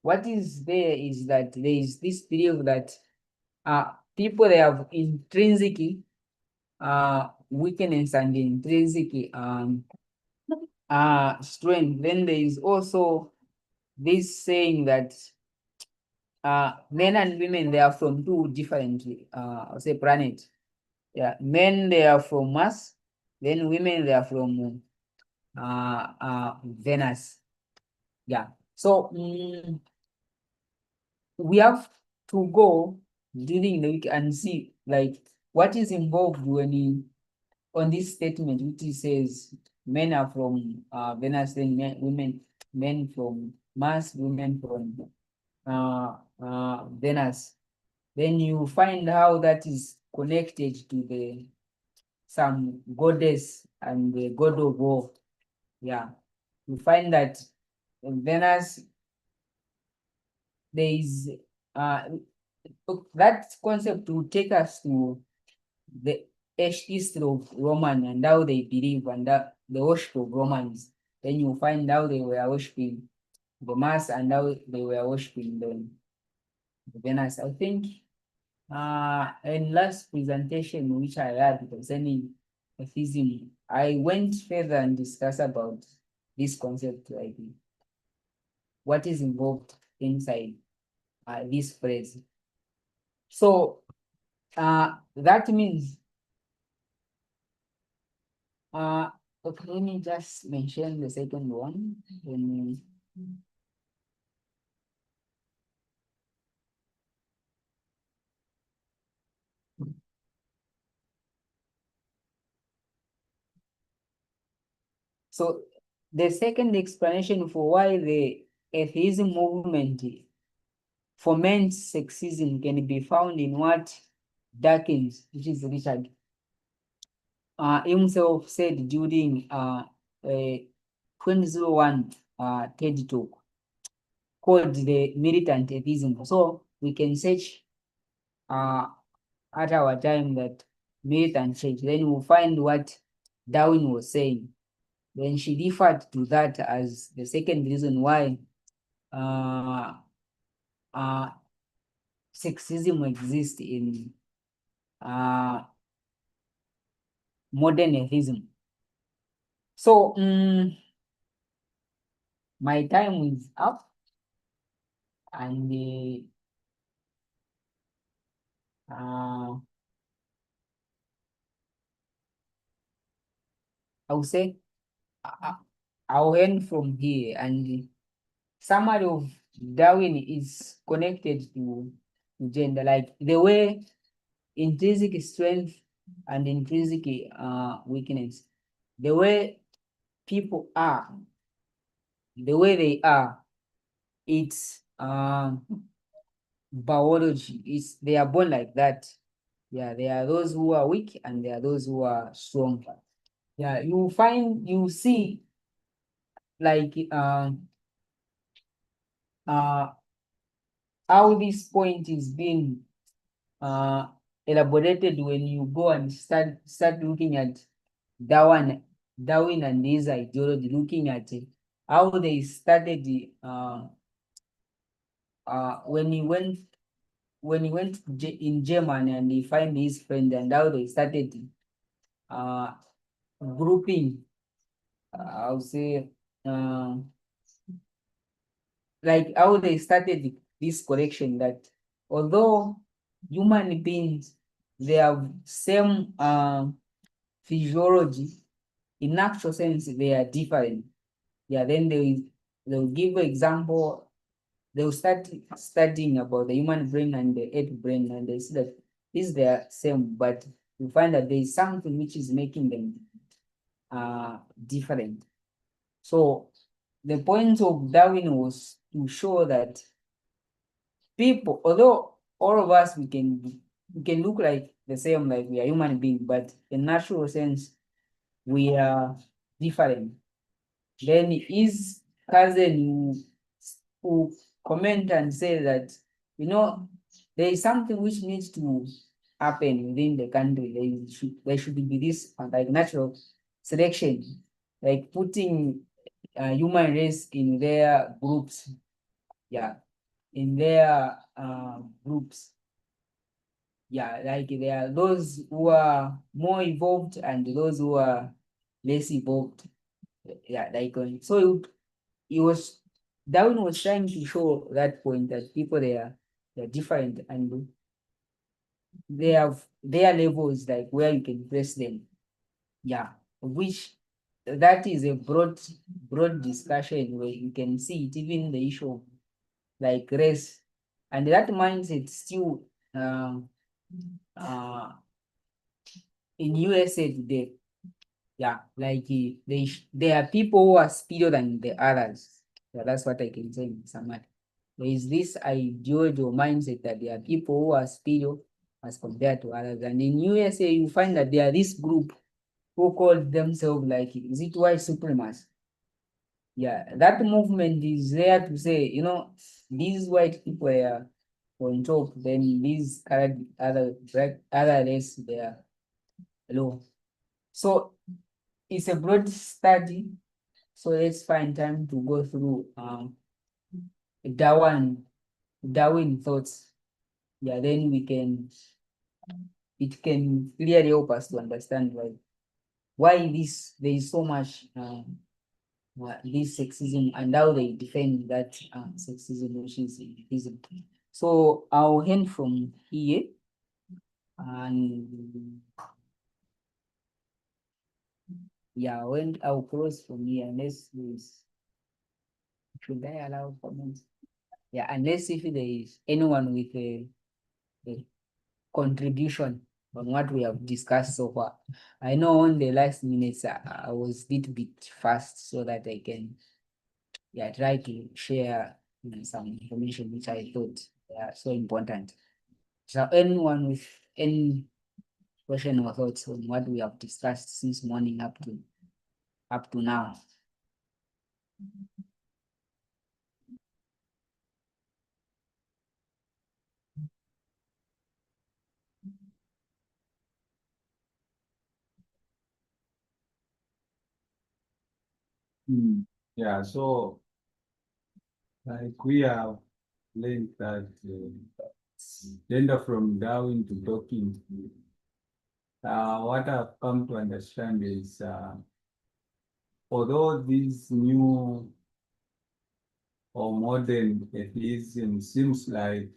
S1: what is there is that there is this belief that people they have intrinsic weakness and intrinsic strength. Then there is also this saying that men and women they are from two different I'll say planets. Yeah, men they are from Mars, then women they are from Venus. Yeah. So we have to go during the week and see like what is involved when you on this statement which says men are from Venus, then men from Mars, women from Venus. Then you find how that is connected to the some goddess and the god of war. Yeah, you find that in Venus there is uh that concept will take us to the history of Roman and how they believe and the worship of Romans. Then you find how they were worshiping the Mars and how they were worshiping the Venus. I think in last presentation which I had concerning atheism, I went further and discussed about this concept, like what is involved inside this phrase. So that means okay, let me just mention the second one. So the second explanation for why the atheism movement foments sexism can be found in what Dawkins, which is Richard, himself said during a 2001 TED talk called the militant atheism. So we can search at our time that militant church, then we'll find what Darwin was saying. Then she referred to that as the second reason why uh, uh, sexism exists in modern atheism. So my time is up, and I would say I'll end from here. And summary of Darwin is connected to gender, like the way intrinsic strength and intrinsic weakness, the way people are, the way they are, it's biology. It's they are born like that. Yeah, there are those who are weak and there are those who are strong. Yeah, you see like how this point is being elaborated when you go and start looking at Darwin and his ideology, looking at how they started when he went in Germany and he find his friend and how they started uh grouping I would say like how they started this collection that although human beings they have same physiology, in actual sense, they are different. Yeah, then they'll give an example. They'll start studying about the human brain and the ape brain, and they see that these they are same, but you find that there is something which is making them different. So the point of Darwin was to show that people, although all of us we can look like the same, like we are human beings, but in natural sense we are different. Then his cousin who comment and say that, you know, there is something which needs to happen within the country. There should be this like natural selection, like putting human race in their groups. Yeah, in their groups. Yeah, like there are those who are more evolved and those who are less evolved. Yeah, like so it was Darwin was trying to show that point that people they're different and they have their levels like where you can place them. Yeah, which that is a broad discussion where you can see it, even the issue of like race, and that mindset still uh, uh, in USA today. Yeah, like there are people who are speedier than the others. Yeah, that's what I can say in summary. There is this ideology or mindset that there are people who are speedier as compared to others. And in USA, you find that there are this group who call themselves like, is it white supremacists? Yeah, that movement is there to say, you know, these white people are on top, then these other black other race they are low. So it's a broad study. So let's find time to go through Darwin Darwin thoughts. Yeah, then it can clearly help us to understand why there is so much this sexism and how they defend that sexism, which is racism. So I'll end from here and yeah, when I'll close from here unless should I allow comments? Yeah, unless if there is anyone with a contribution on what we have discussed so far. I know on the last minutes I was a little bit fast so that I can try to share some information which I thought so important. So anyone with any question or thoughts on what we have discussed since morning up to now?
S2: Yeah, so like we have learned that gender from Darwin to talking. What I've come to understand is although these new or modern atheism seems like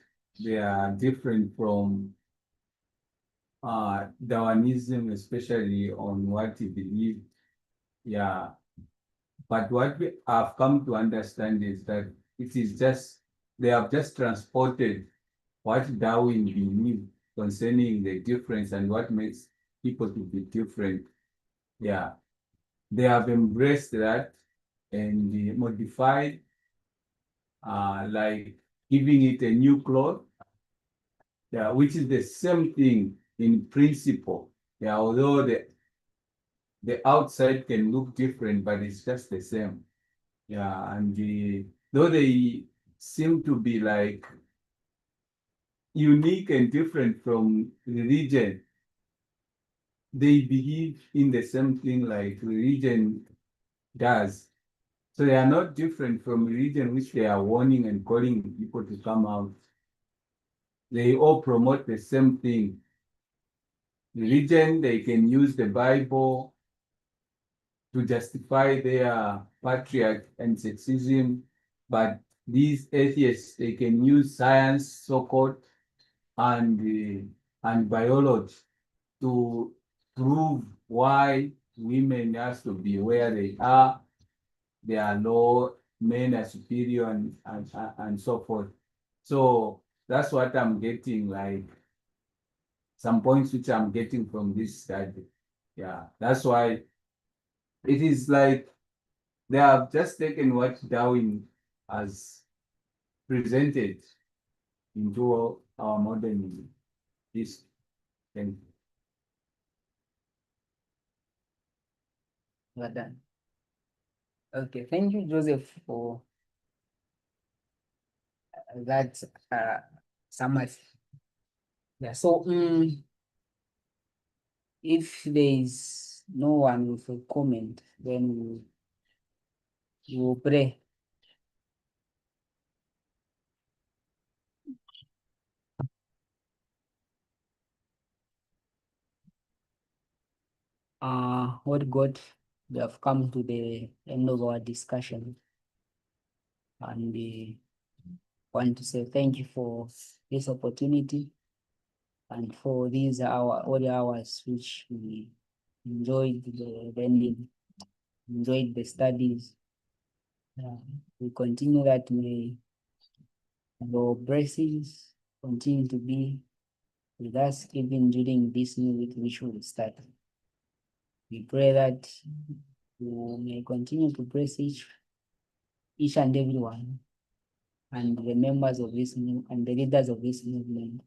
S2: they are different from Darwinism, especially on what he believed. Yeah, but what we have come to understand is that it is just they have just transported what Darwin believed concerning the difference and what makes people to be different. Yeah, they have embraced that and modified, like giving it a new cloth, yeah, which is the same thing in principle. Yeah, although the outside can look different, but it's just the same. Yeah, and though they seem to be like unique and different from religion, they believe in the same thing like religion does. So they are not different from religion, which they are warning and calling people to come out. They all promote the same thing. Religion, they can use the Bible to justify their patriarch and sexism, but these atheists, they can use science, so-called, and biology to prove why women has to be where they are. They are low, men are superior, and so forth. So that's what I'm getting, like some points which I'm getting from this study. Yeah, that's why it is like they have just taken what Darwin has presented into our modern history. Thank you.
S1: Well done. Okay, thank you, Joseph, for that summary. Yeah, so if there is no one with a comment, then we will pray. What God, we have come to the end of our discussion, and we want to say thank you for this opportunity and for these all the hours which we enjoyed the learning, enjoyed the studies. We continue that, may your blessings continue to be with us even during this new week which will start. We pray that you may continue to bless each and every one, and the members of this and the leaders of this movement,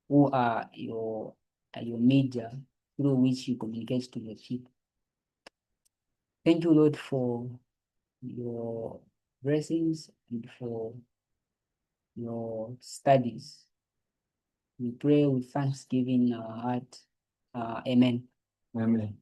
S1: who are your media through which you communicate to the people. Thank you, Lord, for your blessings and for your studies. We pray with thanksgiving in our heart. Amen.
S2: Amen.